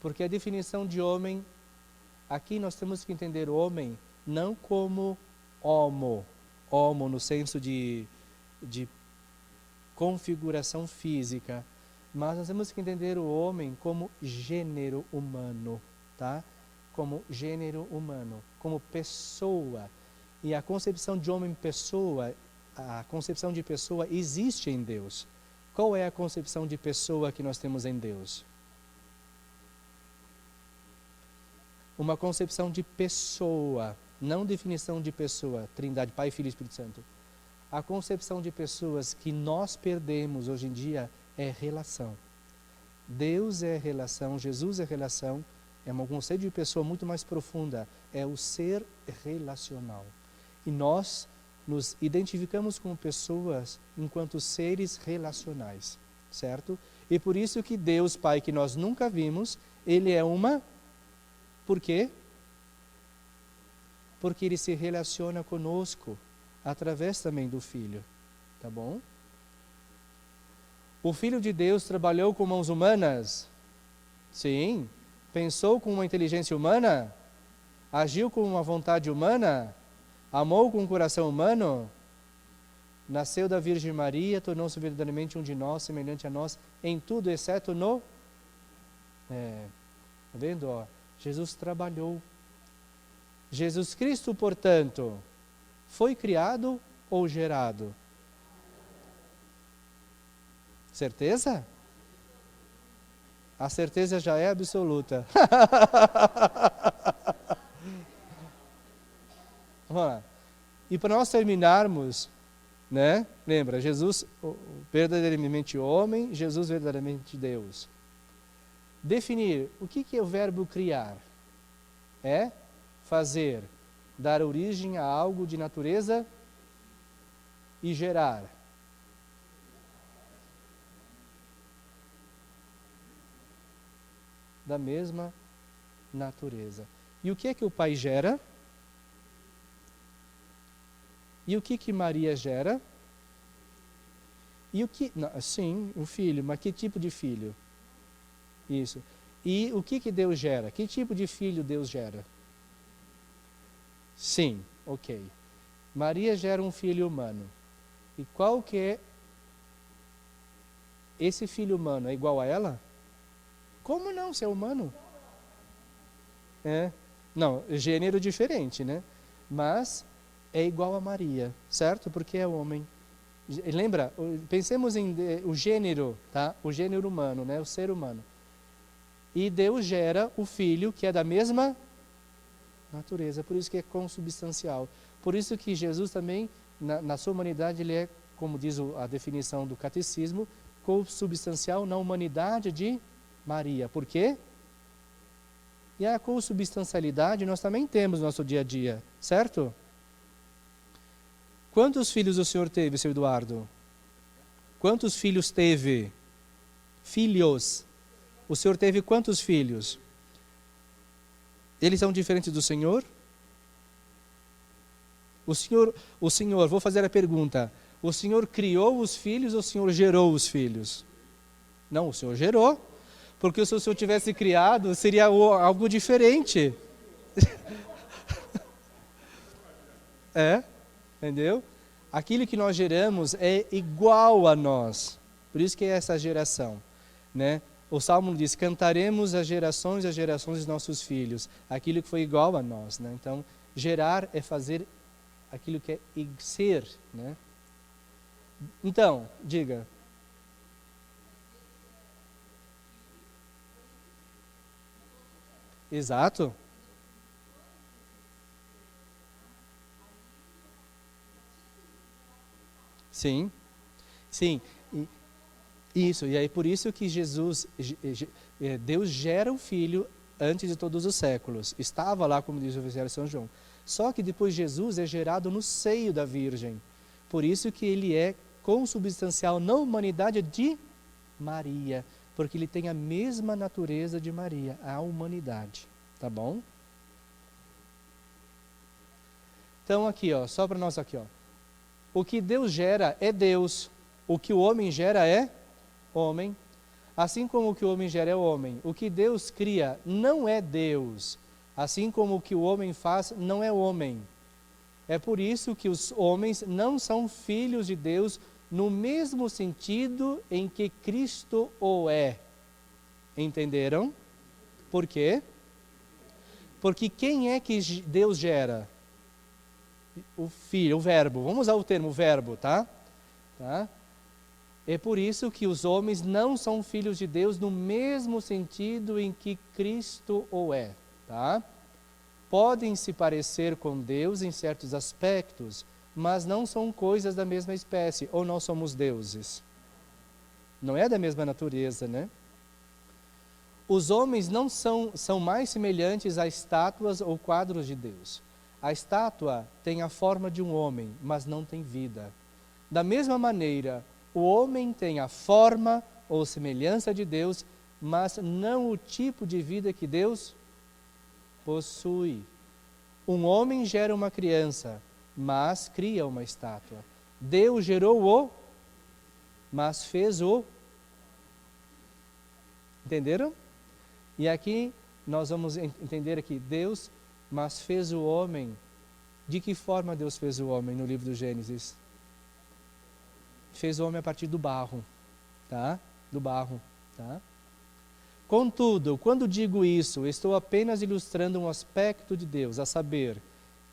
porque a definição de homem, aqui nós temos que entender o homem não como homo no senso de configuração física, mas nós temos que entender o homem como gênero humano, tá? Como gênero humano, como pessoa. E a concepção de homem-pessoa, a concepção de pessoa existe em Deus. Qual é a concepção de pessoa que nós temos em Deus? Uma concepção de pessoa, não definição de pessoa, Trindade, Pai, Filho e Espírito Santo. A concepção de pessoas que nós perdemos hoje em dia é relação. Deus é relação, Jesus é relação, é um conceito de pessoa muito mais profunda, é o ser relacional. E nós nos identificamos com pessoas enquanto seres relacionais, certo? E por isso que Deus, Pai, que nós nunca vimos, Ele é uma... Por quê? Porque Ele se relaciona conosco através também do Filho, tá bom? O Filho de Deus trabalhou com mãos humanas? Sim. Pensou com uma inteligência humana? Agiu com uma vontade humana? Amou com um coração humano? Nasceu da Virgem Maria, tornou-se verdadeiramente um de nós, semelhante a nós, em tudo, exceto no... Tá vendo, ó? Jesus trabalhou. Jesus Cristo, portanto, foi criado ou gerado? Certeza? A certeza já é absoluta. Vamos lá. E para nós terminarmos, né? Lembra, Jesus verdadeiramente homem, Jesus verdadeiramente Deus. Definir o que é o verbo criar. é fazer, dar origem a algo de natureza e gerar. Da mesma natureza. E o que é que o Pai gera? E o que que Maria gera? E o que... Não, sim, o filho, mas que tipo de filho? Isso. E o que Deus gera? Que tipo de filho Deus gera? Sim, ok. Maria gera um filho humano. E qual que é esse filho humano? É igual a ela? Como não, se é humano? É. Não, gênero diferente, né? Mas é igual a Maria, certo? Porque é homem. Lembra? Pensemos em o gênero, tá? O gênero humano, né? O ser humano. E Deus gera o filho que é da mesma natureza, por isso que é consubstancial. Por isso que Jesus também, na sua humanidade, ele é, como diz a definição do catecismo, consubstancial na humanidade de Maria. Por quê? E a consubstancialidade nós também temos no nosso dia a dia, certo? Quantos filhos o senhor teve, seu Eduardo? Quantos filhos teve? Filhos. O senhor teve quantos filhos? Eles são diferentes do senhor? O senhor, vou fazer a pergunta. O senhor criou os filhos ou o senhor gerou os filhos? Não, o senhor gerou. Porque se o senhor tivesse criado, seria algo diferente. É, entendeu? Aquilo que nós geramos é igual a nós. Por isso que é essa geração, né? O Salmo diz, cantaremos as gerações dos nossos filhos. Aquilo que foi igual a nós, né? Então, gerar é fazer aquilo que é ser, né? Então, diga. Exato. Sim, sim. Isso, e aí por isso que Deus gera o Filho antes de todos os séculos. Estava lá, como diz o Evangelho de São João. Só que depois Jesus é gerado no seio da Virgem. Por isso que ele é consubstancial na humanidade de Maria. Porque ele tem a mesma natureza de Maria, a humanidade. Tá bom? Então aqui, ó, só para nós aqui, ó. O que Deus gera é Deus. O que o homem gera é homem. Assim como o que o homem gera é homem. O que Deus cria não é Deus. Assim como o que o homem faz não é homem. É por isso que os homens não são filhos de Deus no mesmo sentido em que Cristo o é. Entenderam? Por quê? Porque quem é que Deus gera? O Filho, o Verbo. Vamos usar o termo verbo, tá? Tá? É por isso que os homens não são filhos de Deus no mesmo sentido em que Cristo o é, tá? Podem se parecer com Deus em certos aspectos, mas não são coisas da mesma espécie, ou nós somos deuses. Não é da mesma natureza, né? Os homens não são mais semelhantes a estátuas ou quadros de Deus. A estátua tem a forma de um homem, mas não tem vida. Da mesma maneira, o homem tem a forma ou semelhança de Deus, mas não o tipo de vida que Deus possui. Um homem gera uma criança, mas cria uma estátua. Deus gerou-o, mas fez-o. Entenderam? E aqui nós vamos entender aqui, Deus, mas fez o homem. De que forma Deus fez o homem no livro do Gênesis? Fez o homem a partir do barro, tá? Do barro, tá? Contudo, quando digo isso, estou apenas ilustrando um aspecto de Deus, a saber,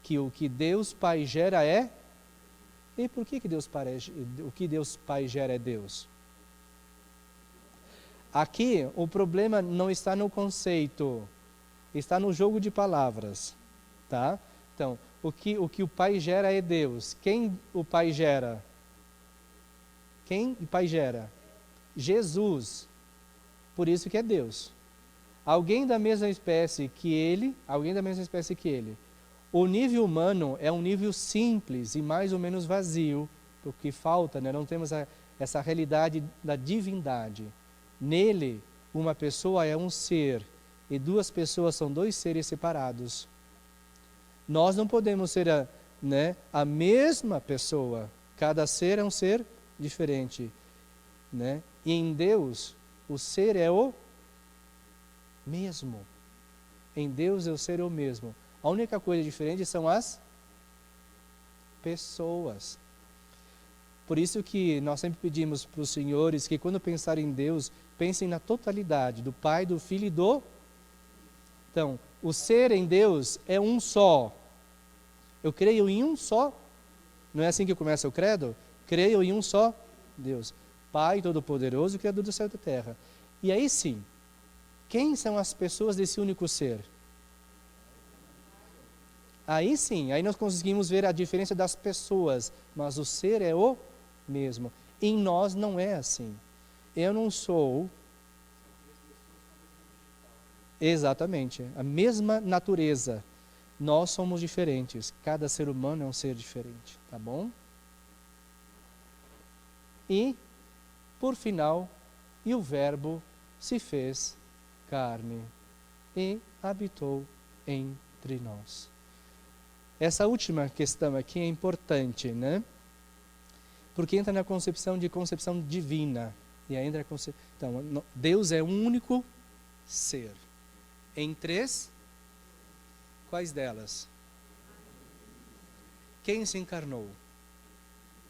que o que Deus Pai gera é... E por que o que Deus Pai gera é Deus? Aqui, o problema não está no conceito, está no jogo de palavras, tá? Então, o que o Pai gera é Deus. Quem o Pai gera? Quem o Pai gera? Jesus. Por isso que é Deus. alguém da mesma espécie que ele, o nível humano é um nível simples e mais ou menos vazio, porque falta, né? Não temos essa realidade da divindade. Nele, uma pessoa é um ser e duas pessoas são dois seres separados. Nós não podemos ser a mesma pessoa. Cada ser é um ser diferente, né? E em Deus, o ser é o mesmo. Em Deus, o ser é o mesmo. A única coisa diferente são as pessoas. Por isso que nós sempre pedimos para os senhores que quando pensarem em Deus, pensem na totalidade do Pai, do Filho e do... Então, o ser em Deus é um só. Eu creio em um só. Não é assim que começa o credo? Creio em um só Deus. Pai Todo-Poderoso, Criador do céu e da terra. E aí sim, quem são as pessoas desse único ser? Aí sim, aí nós conseguimos ver a diferença das pessoas, mas o ser é o mesmo. Em nós não é assim. Eu não sou... Exatamente, a mesma natureza. Nós somos diferentes. Cada ser humano é um ser diferente, tá bom? E, por final, e o Verbo se fez carne e habitou entre nós. Essa última questão aqui é importante, né? Porque entra na concepção divina. E aí entra Então, Deus é um único ser. Em três, quais delas? Quem se encarnou?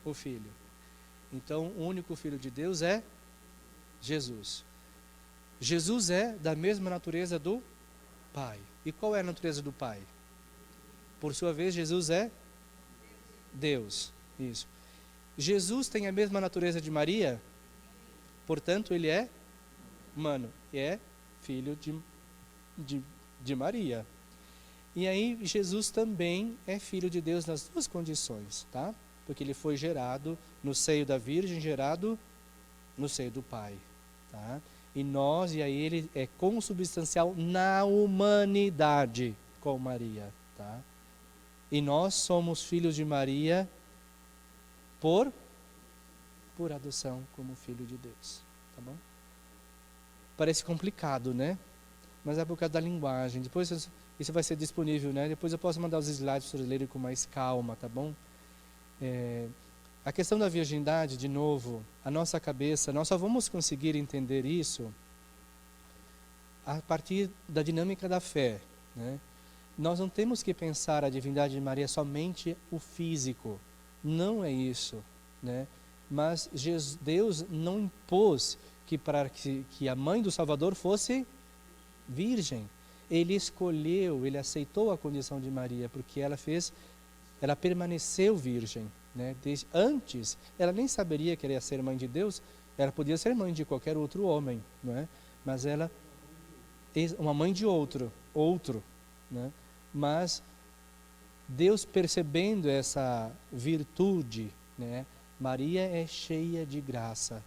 O Filho. Então, o único Filho de Deus é Jesus. Jesus é da mesma natureza do Pai. E qual é a natureza do Pai? Por sua vez, Jesus é Deus. Isso. Jesus tem a mesma natureza de Maria, portanto, ele é humano. É filho de Maria. E aí, Jesus também é filho de Deus nas duas condições, tá? Porque ele foi gerado no seio da Virgem, gerado no seio do Pai, tá? E aí ele é consubstancial na humanidade com Maria, tá? E nós somos filhos de Maria por adoção como filho de Deus, tá bom? Parece complicado, né? Mas é por causa da linguagem. Depois isso vai ser disponível, né? Depois eu posso mandar os slides para vocês lerem com mais calma, tá bom? A questão da virgindade, de novo, a nossa cabeça, nós só vamos conseguir entender isso a partir da dinâmica da fé, né? Nós não temos que pensar a divindade de Maria somente o físico, não é isso, né? Mas Deus não impôs que a mãe do Salvador fosse virgem. Ele escolheu, ele aceitou a condição de Maria, porque ela permaneceu virgem, né? Antes, ela nem saberia que ela ia ser mãe de Deus, ela podia ser mãe de qualquer outro homem, não é? Mas ela é uma mãe de outro, né? Mas Deus, percebendo essa virtude, né? Maria é cheia de graça,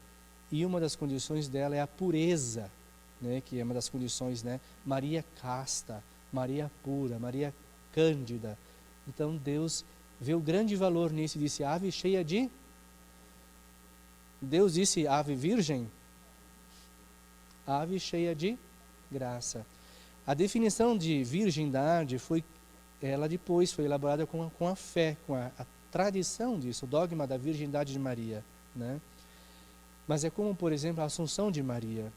e uma das condições dela é a pureza, né? Que é uma das condições, né? Maria casta, Maria pura, Maria cândida. Então Deus vê o grande valor nisso e disse: ave cheia de... Deus disse ave virgem? Ave cheia de graça. A definição de virgindade depois foi elaborada com a fé, com a tradição disso, o dogma da virgindade de Maria, né? Mas é como, por exemplo, a Assunção de Maria.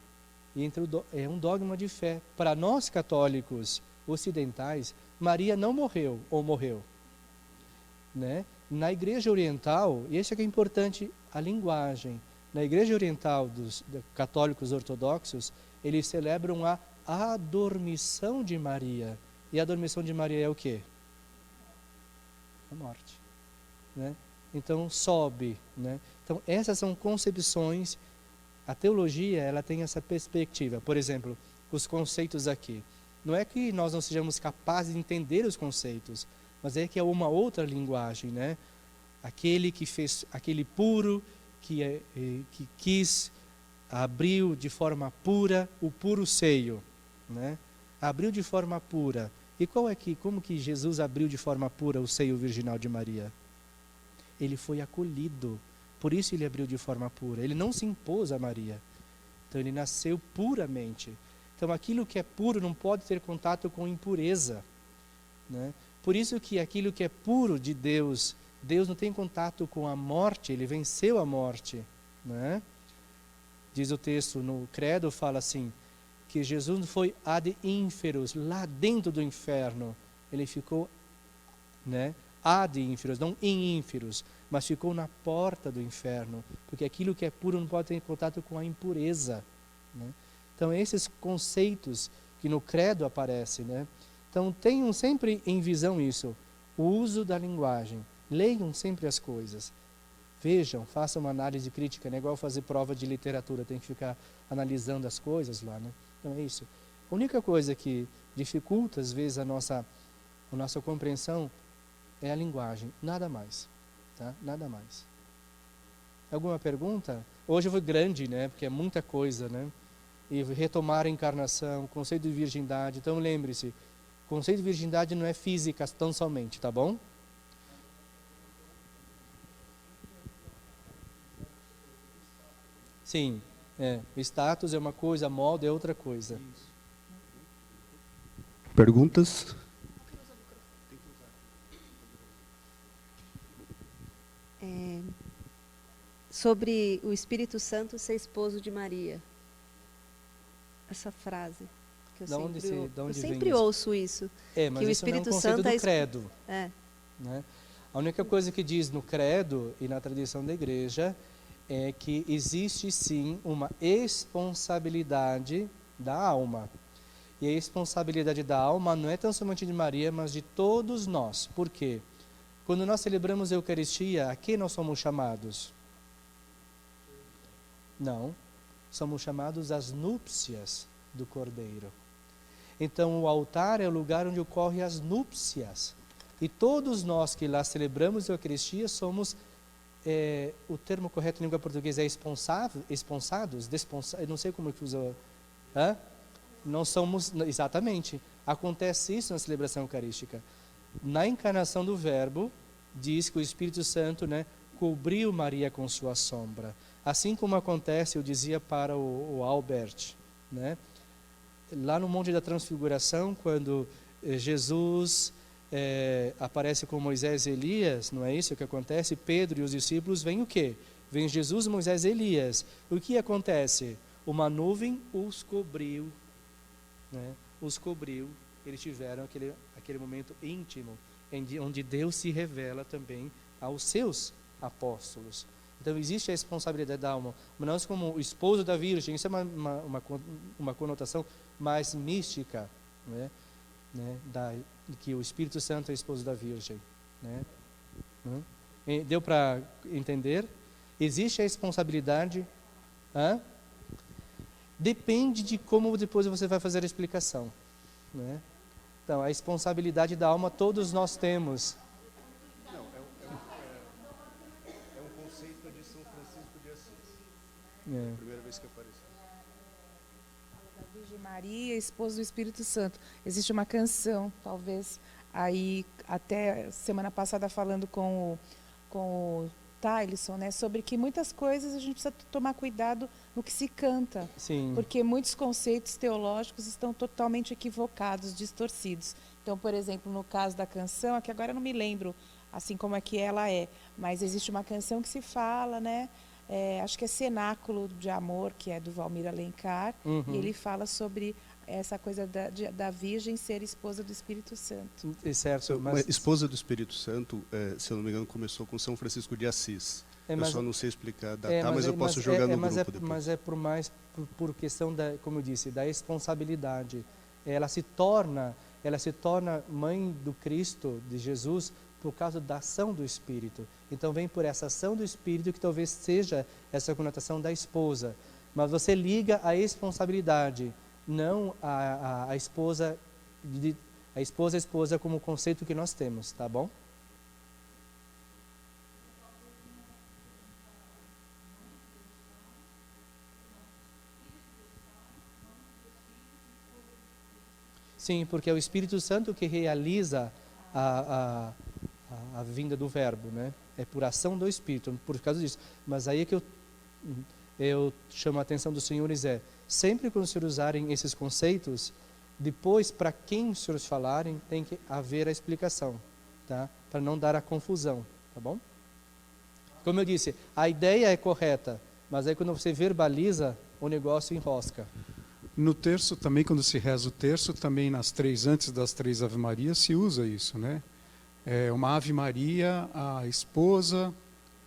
E é um dogma de fé. Para nós católicos ocidentais, Maria não morreu, ou morreu, né? Na Igreja Oriental, e isso é que é importante, a linguagem. Na Igreja Oriental dos católicos ortodoxos, eles celebram a adormição de Maria. E a adormição de Maria é o quê? A morte, né? Então sobe, né? Então essas são concepções. A teologia, ela tem essa perspectiva. Por exemplo, os conceitos aqui. Não é que nós não sejamos capazes de entender os conceitos, mas é que é uma outra linguagem, né? Aquele puro que quis, abriu de forma pura o puro seio, né? Abriu de forma pura. E como que Jesus abriu de forma pura o seio virginal de Maria? Ele foi acolhido. Por isso ele abriu de forma pura. Ele não se impôs a Maria. Então ele nasceu puramente. Então aquilo que é puro não pode ter contato com impureza, né? Por isso que aquilo que é puro de Deus, Deus não tem contato com a morte, ele venceu a morte, né? Diz o texto no credo, fala assim, que Jesus não foi ad inferos, lá dentro do inferno. Ele ficou, né, ad inferos, não in inferos, mas ficou na porta do inferno, porque aquilo que é puro não pode ter contato com a impureza, né? Então esses conceitos que no credo aparecem, né? Então tenham sempre em visão isso, o uso da linguagem, leiam sempre as coisas, vejam, façam uma análise crítica, não é igual fazer prova de literatura, tem que ficar analisando as coisas lá, né? Então é isso. A única coisa que dificulta às vezes a nossa compreensão é a linguagem, nada mais, tá? Nada mais. Alguma pergunta? Hoje foi grande, né? Porque é muita coisa, né? E retomar a encarnação, conceito de virgindade. Então lembre-se, conceito de virgindade não é física tão somente, tá bom? Sim, o status é uma coisa, a moda é outra coisa. Perguntas? Sobre o Espírito Santo ser esposo de Maria. Essa frase que eu sempre ouço isso. Mas que o isso não é um Espírito conceito Santo do credo. Né? A única coisa que diz no credo e na tradição da igreja é que existe sim uma responsabilidade da alma. E a responsabilidade da alma não é tão somente de Maria, mas de todos nós. Por quê? Quando nós celebramos a Eucaristia, a que nós somos chamados? Não, somos chamados às núpcias do Cordeiro. Então o altar é o lugar onde ocorrem as núpcias. E todos nós que lá celebramos a Eucaristia somos, o termo correto em língua portuguesa é esponsados, eu não sei como é que usa. Não somos, exatamente, acontece isso na celebração eucarística. Na encarnação do Verbo, diz que o Espírito Santo, né, cobriu Maria com sua sombra. Assim como acontece, eu dizia para o Albert, né, lá no Monte da Transfiguração, quando Jesus aparece com Moisés e Elias, não é isso que acontece? Pedro e os discípulos vêm o quê? Vem Jesus, Moisés e Elias. O que acontece? Uma nuvem os cobriu, né? Os cobriu. Eles tiveram aquele momento íntimo, onde Deus se revela também aos seus apóstolos. Então existe a responsabilidade da alma, mas nós como o esposo da Virgem, isso é uma conotação mais mística, né? Que o Espírito Santo é esposo da Virgem, né? Deu para entender? Existe a responsabilidade, depende de como depois você vai fazer a explicação, né? Então a responsabilidade da alma todos nós temos. Não, é um conceito de São Francisco de Assis. É a primeira vez que apareceu. Da Virgem Maria, esposa do Espírito Santo. Existe uma canção, talvez, aí até semana passada falando com o Tyson, né, sobre que muitas coisas a gente precisa tomar cuidado no que se canta. Sim. Porque muitos conceitos teológicos estão totalmente equivocados, distorcidos. Então, por exemplo, no caso da canção, aqui agora eu não me lembro assim como é que ela é, mas existe uma canção que se fala, né? Acho que é Cenáculo de Amor, que é do Valmir Alencar, e ele fala sobre essa coisa da Virgem ser esposa do Espírito Santo. Certo, mas esposa do Espírito Santo, se eu não me engano, começou com São Francisco de Assis. Eu só não sei explicar, mas eu posso jogar no grupo depois. Mas é por questão como eu disse, da responsabilidade. Ela se torna mãe do Cristo, de Jesus, por causa da ação do Espírito. Então vem por essa ação do Espírito que talvez seja essa conotação da esposa. Mas você liga a responsabilidade, não a esposa como conceito que nós temos, tá bom? Sim, porque é o Espírito Santo que realiza a vinda do verbo, né? É por ação do Espírito, por causa disso. Mas aí é que eu chamo a atenção dos senhores, sempre quando os senhores usarem esses conceitos, depois, para quem os senhores falarem, tem que haver a explicação, tá? Para não dar a confusão, tá bom? Como eu disse, a ideia é correta, mas aí quando você verbaliza, o negócio enrosca. No terço também, quando se reza o terço, também antes das 3 Ave Marias, se usa isso, né? É uma Ave Maria, a esposa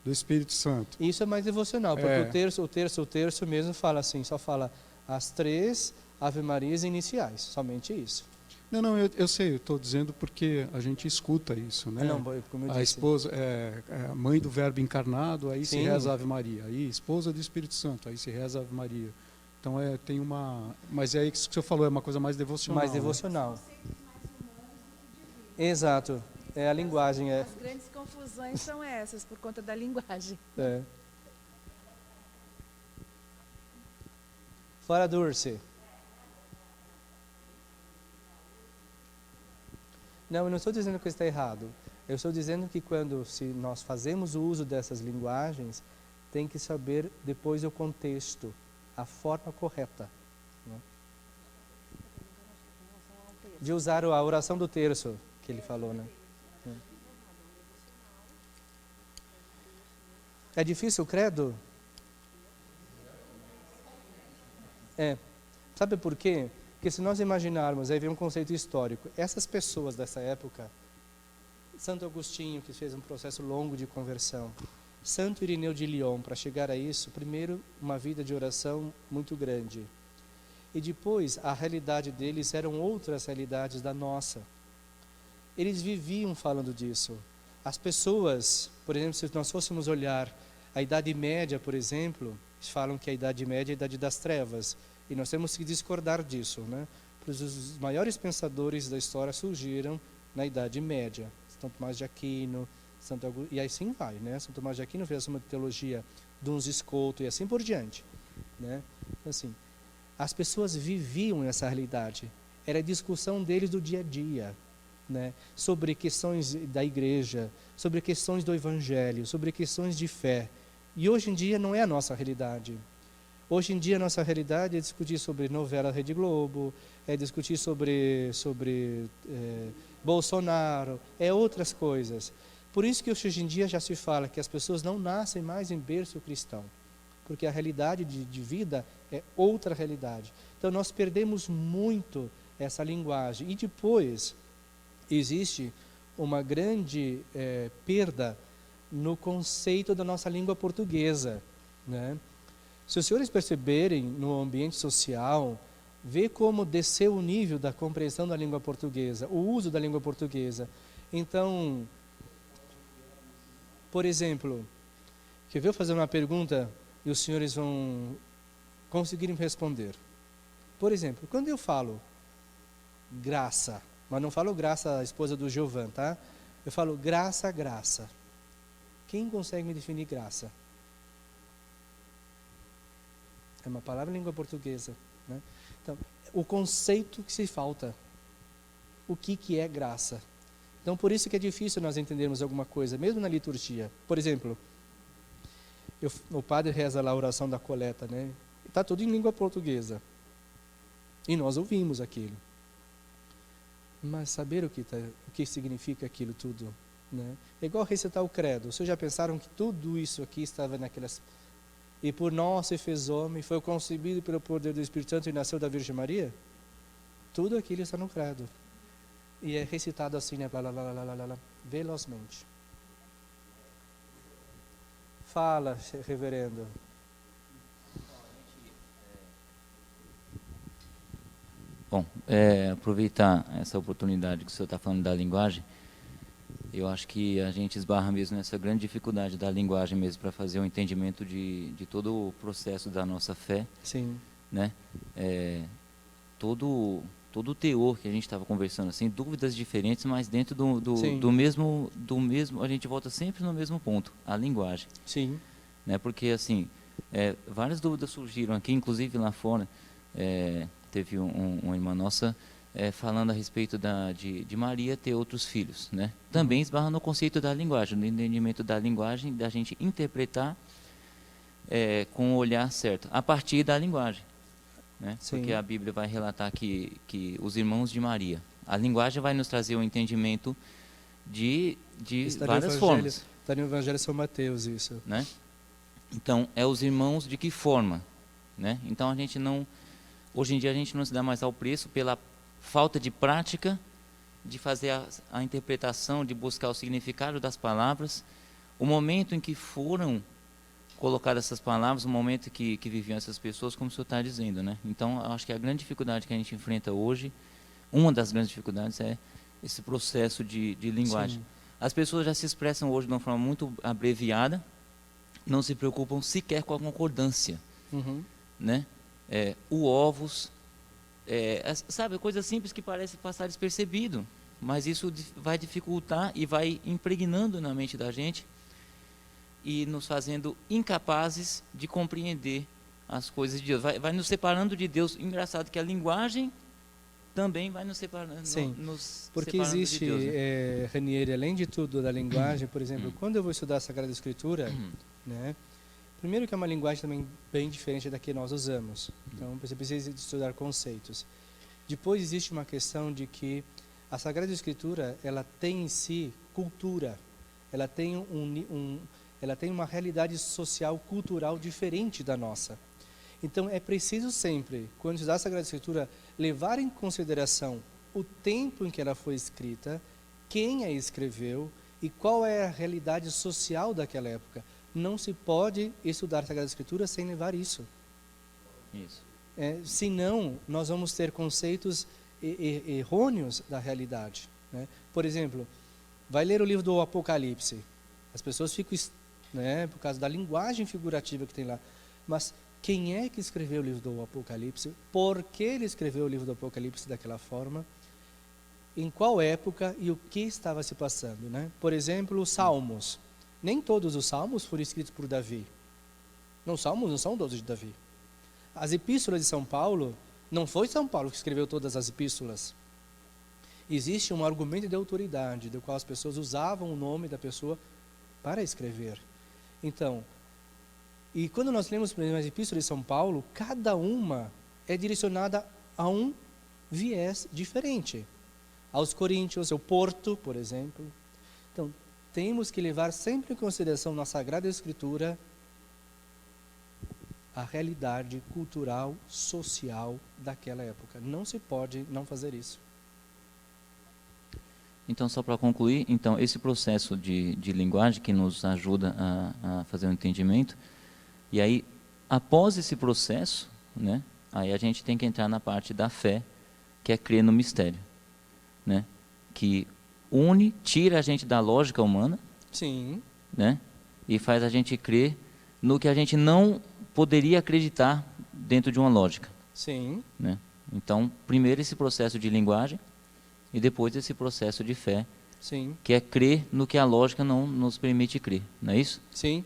do Espírito Santo. Isso é mais devocional, porque o terço mesmo fala assim, só fala as 3 Ave Marias iniciais, somente isso. Não, eu sei, eu estou dizendo porque a gente escuta isso, né? Não, como eu disse. A esposa é a mãe do Verbo encarnado, aí Sim. se reza a Ave Maria. Aí esposa do Espírito Santo, aí se reza a Ave Maria. Então tem uma... Mas é isso que o senhor falou, é uma coisa mais devocional. Mais devocional. Né? Exato. É a linguagem. As grandes confusões são essas, por conta da linguagem. Fora Dulce. Não, eu não estou dizendo que está errado. Eu estou dizendo que se nós fazemos o uso dessas linguagens, tem que saber depois o contexto, a forma correta, né? De usar a oração do terço, que ele falou, né? É difícil o credo? Sabe por quê? Porque se nós imaginarmos, aí vem um conceito histórico, essas pessoas dessa época, Santo Agostinho, que fez um processo longo de conversão, Santo Irineu de Lyon, para chegar a isso, primeiro, uma vida de oração muito grande. E depois, a realidade deles eram outras realidades da nossa. Eles viviam falando disso. As pessoas, por exemplo, se nós fôssemos olhar a Idade Média, por exemplo, eles falam que a Idade Média é a Idade das Trevas. E nós temos que discordar disso, né? Pois os maiores pensadores da história surgiram na Idade Média. São Tomás de Aquino, e assim vai, né? São Tomás de Aquino fez uma teologia Duns Scoto e assim por diante, né? Assim, as pessoas viviam essa realidade. Era a discussão deles do dia a dia, né? Sobre questões da igreja, sobre questões do evangelho, sobre questões de fé. E hoje em dia não é a nossa realidade. Hoje em dia a nossa realidade é discutir sobre novela Rede Globo, é discutir sobre Bolsonaro, outras coisas. Por isso que hoje em dia já se fala que as pessoas não nascem mais em berço cristão, porque a realidade de vida é outra realidade. Então nós perdemos muito essa linguagem. E depois existe uma grande perda no conceito da nossa língua portuguesa, né? Se os senhores perceberem no ambiente social, vê como desceu o nível da compreensão da língua portuguesa, o uso da língua portuguesa. Então, por exemplo, quer ver eu fazer uma pergunta e os senhores vão conseguir me responder. Por exemplo, quando eu falo graça, mas não falo graça a esposa do Giovan, tá? Eu falo graça, graça. Quem consegue me definir graça? É uma palavra em língua portuguesa, né? Então, o conceito que se falta. O que é graça? Então, por isso que é difícil nós entendermos alguma coisa, mesmo na liturgia. Por exemplo, o padre reza lá a oração da coleta, né? Está tudo em língua portuguesa. E nós ouvimos aquilo. Mas saber o que significa aquilo tudo, né? É igual recitar o credo. Vocês já pensaram que tudo isso aqui estava naquelas... E por nós se fez homem, foi concebido pelo poder do Espírito Santo e nasceu da Virgem Maria? Tudo aquilo está no credo. E é recitado assim, né? Blá, blá, blá, blá, blá, blá, velozmente. Fala, reverendo. Bom, aproveitar essa oportunidade que o senhor está falando da linguagem, eu acho que a gente esbarra mesmo nessa grande dificuldade da linguagem mesmo para fazer o entendimento de todo o processo da nossa fé. Sim. Né? Todo o teor que a gente estava conversando, assim, dúvidas diferentes, mas dentro do mesmo, a gente volta sempre no mesmo ponto, a linguagem. Sim. Né? Porque, assim, várias dúvidas surgiram aqui, inclusive lá fora, teve uma irmã nossa falando a respeito de Maria ter outros filhos, né? Também esbarra no conceito da linguagem, no entendimento da linguagem, da gente interpretar com o olhar certo, a partir da linguagem, né? Porque a Bíblia vai relatar que os irmãos de Maria, a linguagem vai nos trazer um entendimento de várias formas. Está no Evangelho de São Mateus isso. Né? Então, os irmãos de que forma? Né? Então, hoje em dia a gente não se dá mais ao preço pela falta de prática, de fazer a interpretação, de buscar o significado das palavras. O momento em que foram colocadas essas palavras, o momento que viviam essas pessoas, como o senhor está dizendo. Né? Então, eu acho que a grande dificuldade que a gente enfrenta hoje, uma das grandes dificuldades é esse processo de linguagem. Sim. As pessoas já se expressam hoje de uma forma muito abreviada, não se preocupam sequer com a concordância. Né? O ovos, sabe, coisa simples que parece passar despercebido, mas isso vai dificultar e vai impregnando na mente da gente e nos fazendo incapazes de compreender as coisas de Deus. Vai nos separando de Deus. Engraçado que a linguagem também vai nos separando. Sim, porque separando existe, de Deus, né? Ranieri, além de tudo da linguagem, por exemplo, quando eu vou estudar a Sagrada Escritura, né, primeiro que é uma linguagem também bem diferente da que nós usamos. Então, você precisa estudar conceitos. Depois existe uma questão de que a Sagrada Escritura, ela tem em si cultura. Ela tem ela tem uma realidade social, cultural diferente da nossa. Então, é preciso sempre, quando estudar a Sagrada Escritura, levar em consideração o tempo em que ela foi escrita, quem a escreveu e qual é a realidade social daquela época. Não se pode estudar a Sagrada Escritura sem levar isso. Senão, nós vamos ter conceitos errôneos da realidade. Né? Por exemplo, vai ler o livro do Apocalipse. As pessoas ficam, né, por causa da linguagem figurativa que tem lá. Mas quem é que escreveu o livro do Apocalipse? Por que ele escreveu o livro do Apocalipse daquela forma? Em qual época e o que estava se passando? Né? Por exemplo, os Salmos. Nem todos os Salmos foram escritos por Davi. Os Salmos não são todos de Davi. As epístolas de São Paulo, não foi São Paulo que escreveu todas as epístolas. Existe um argumento de autoridade, do qual as pessoas usavam o nome da pessoa para escrever. Então, e quando nós lemos as epístolas de São Paulo, cada uma é direcionada a um viés diferente. Aos Coríntios, ao Porto, por exemplo. Então, temos que levar sempre em consideração na Sagrada Escritura a realidade cultural, social daquela época. Não se pode não fazer isso. Então, só para concluir, então, esse processo de linguagem que nos ajuda a fazer um entendimento, e aí, após esse processo, né, aí a gente tem que entrar na parte da fé, que é crer no mistério, né, que tira a gente da lógica humana, sim, né, e faz a gente crer no que a gente não poderia acreditar dentro de uma lógica. Sim. Né? Então, primeiro esse processo de linguagem e depois esse processo de fé, sim, que é crer no que a lógica não nos permite crer, não é isso? Sim.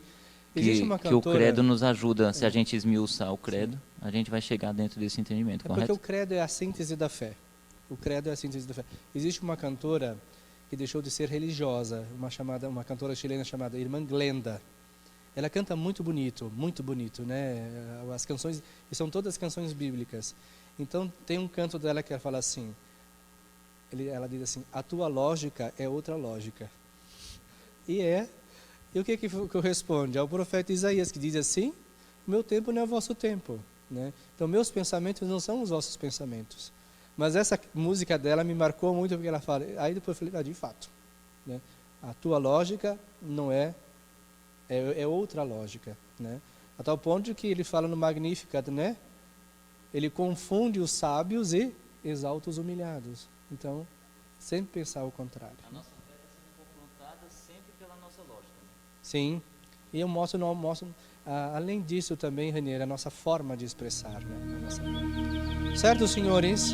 Existe uma cantora... Que o credo nos ajuda, se a gente esmiuçar o credo, sim, a gente vai chegar dentro desse entendimento, correto? Porque o credo é a síntese da fé. O credo é a síntese da fé. Existe uma cantora que deixou de ser religiosa, uma cantora chilena chamada Irmã Glenda. Ela canta muito bonito, né? As canções, e são todas canções bíblicas. Então, tem um canto dela que ela fala assim, ela diz assim, a tua lógica é outra lógica. E o que corresponde? Ao profeta Isaías, que diz assim, meu tempo não é o vosso tempo. Né? Então, meus pensamentos não são os vossos pensamentos. Mas essa música dela me marcou muito, porque ela fala, aí depois eu falei, de fato, né? A tua lógica não é outra lógica, né? A tal ponto que ele fala no Magnificat, né? Ele confunde os sábios e exalta os humilhados. Então, sempre pensar o contrário. A nossa fé está sendo confrontada sempre pela nossa lógica. Né? Sim, e eu mostro além disso também, Ranieri, a nossa forma de expressar, né? Certo, senhores?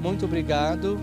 Muito obrigado.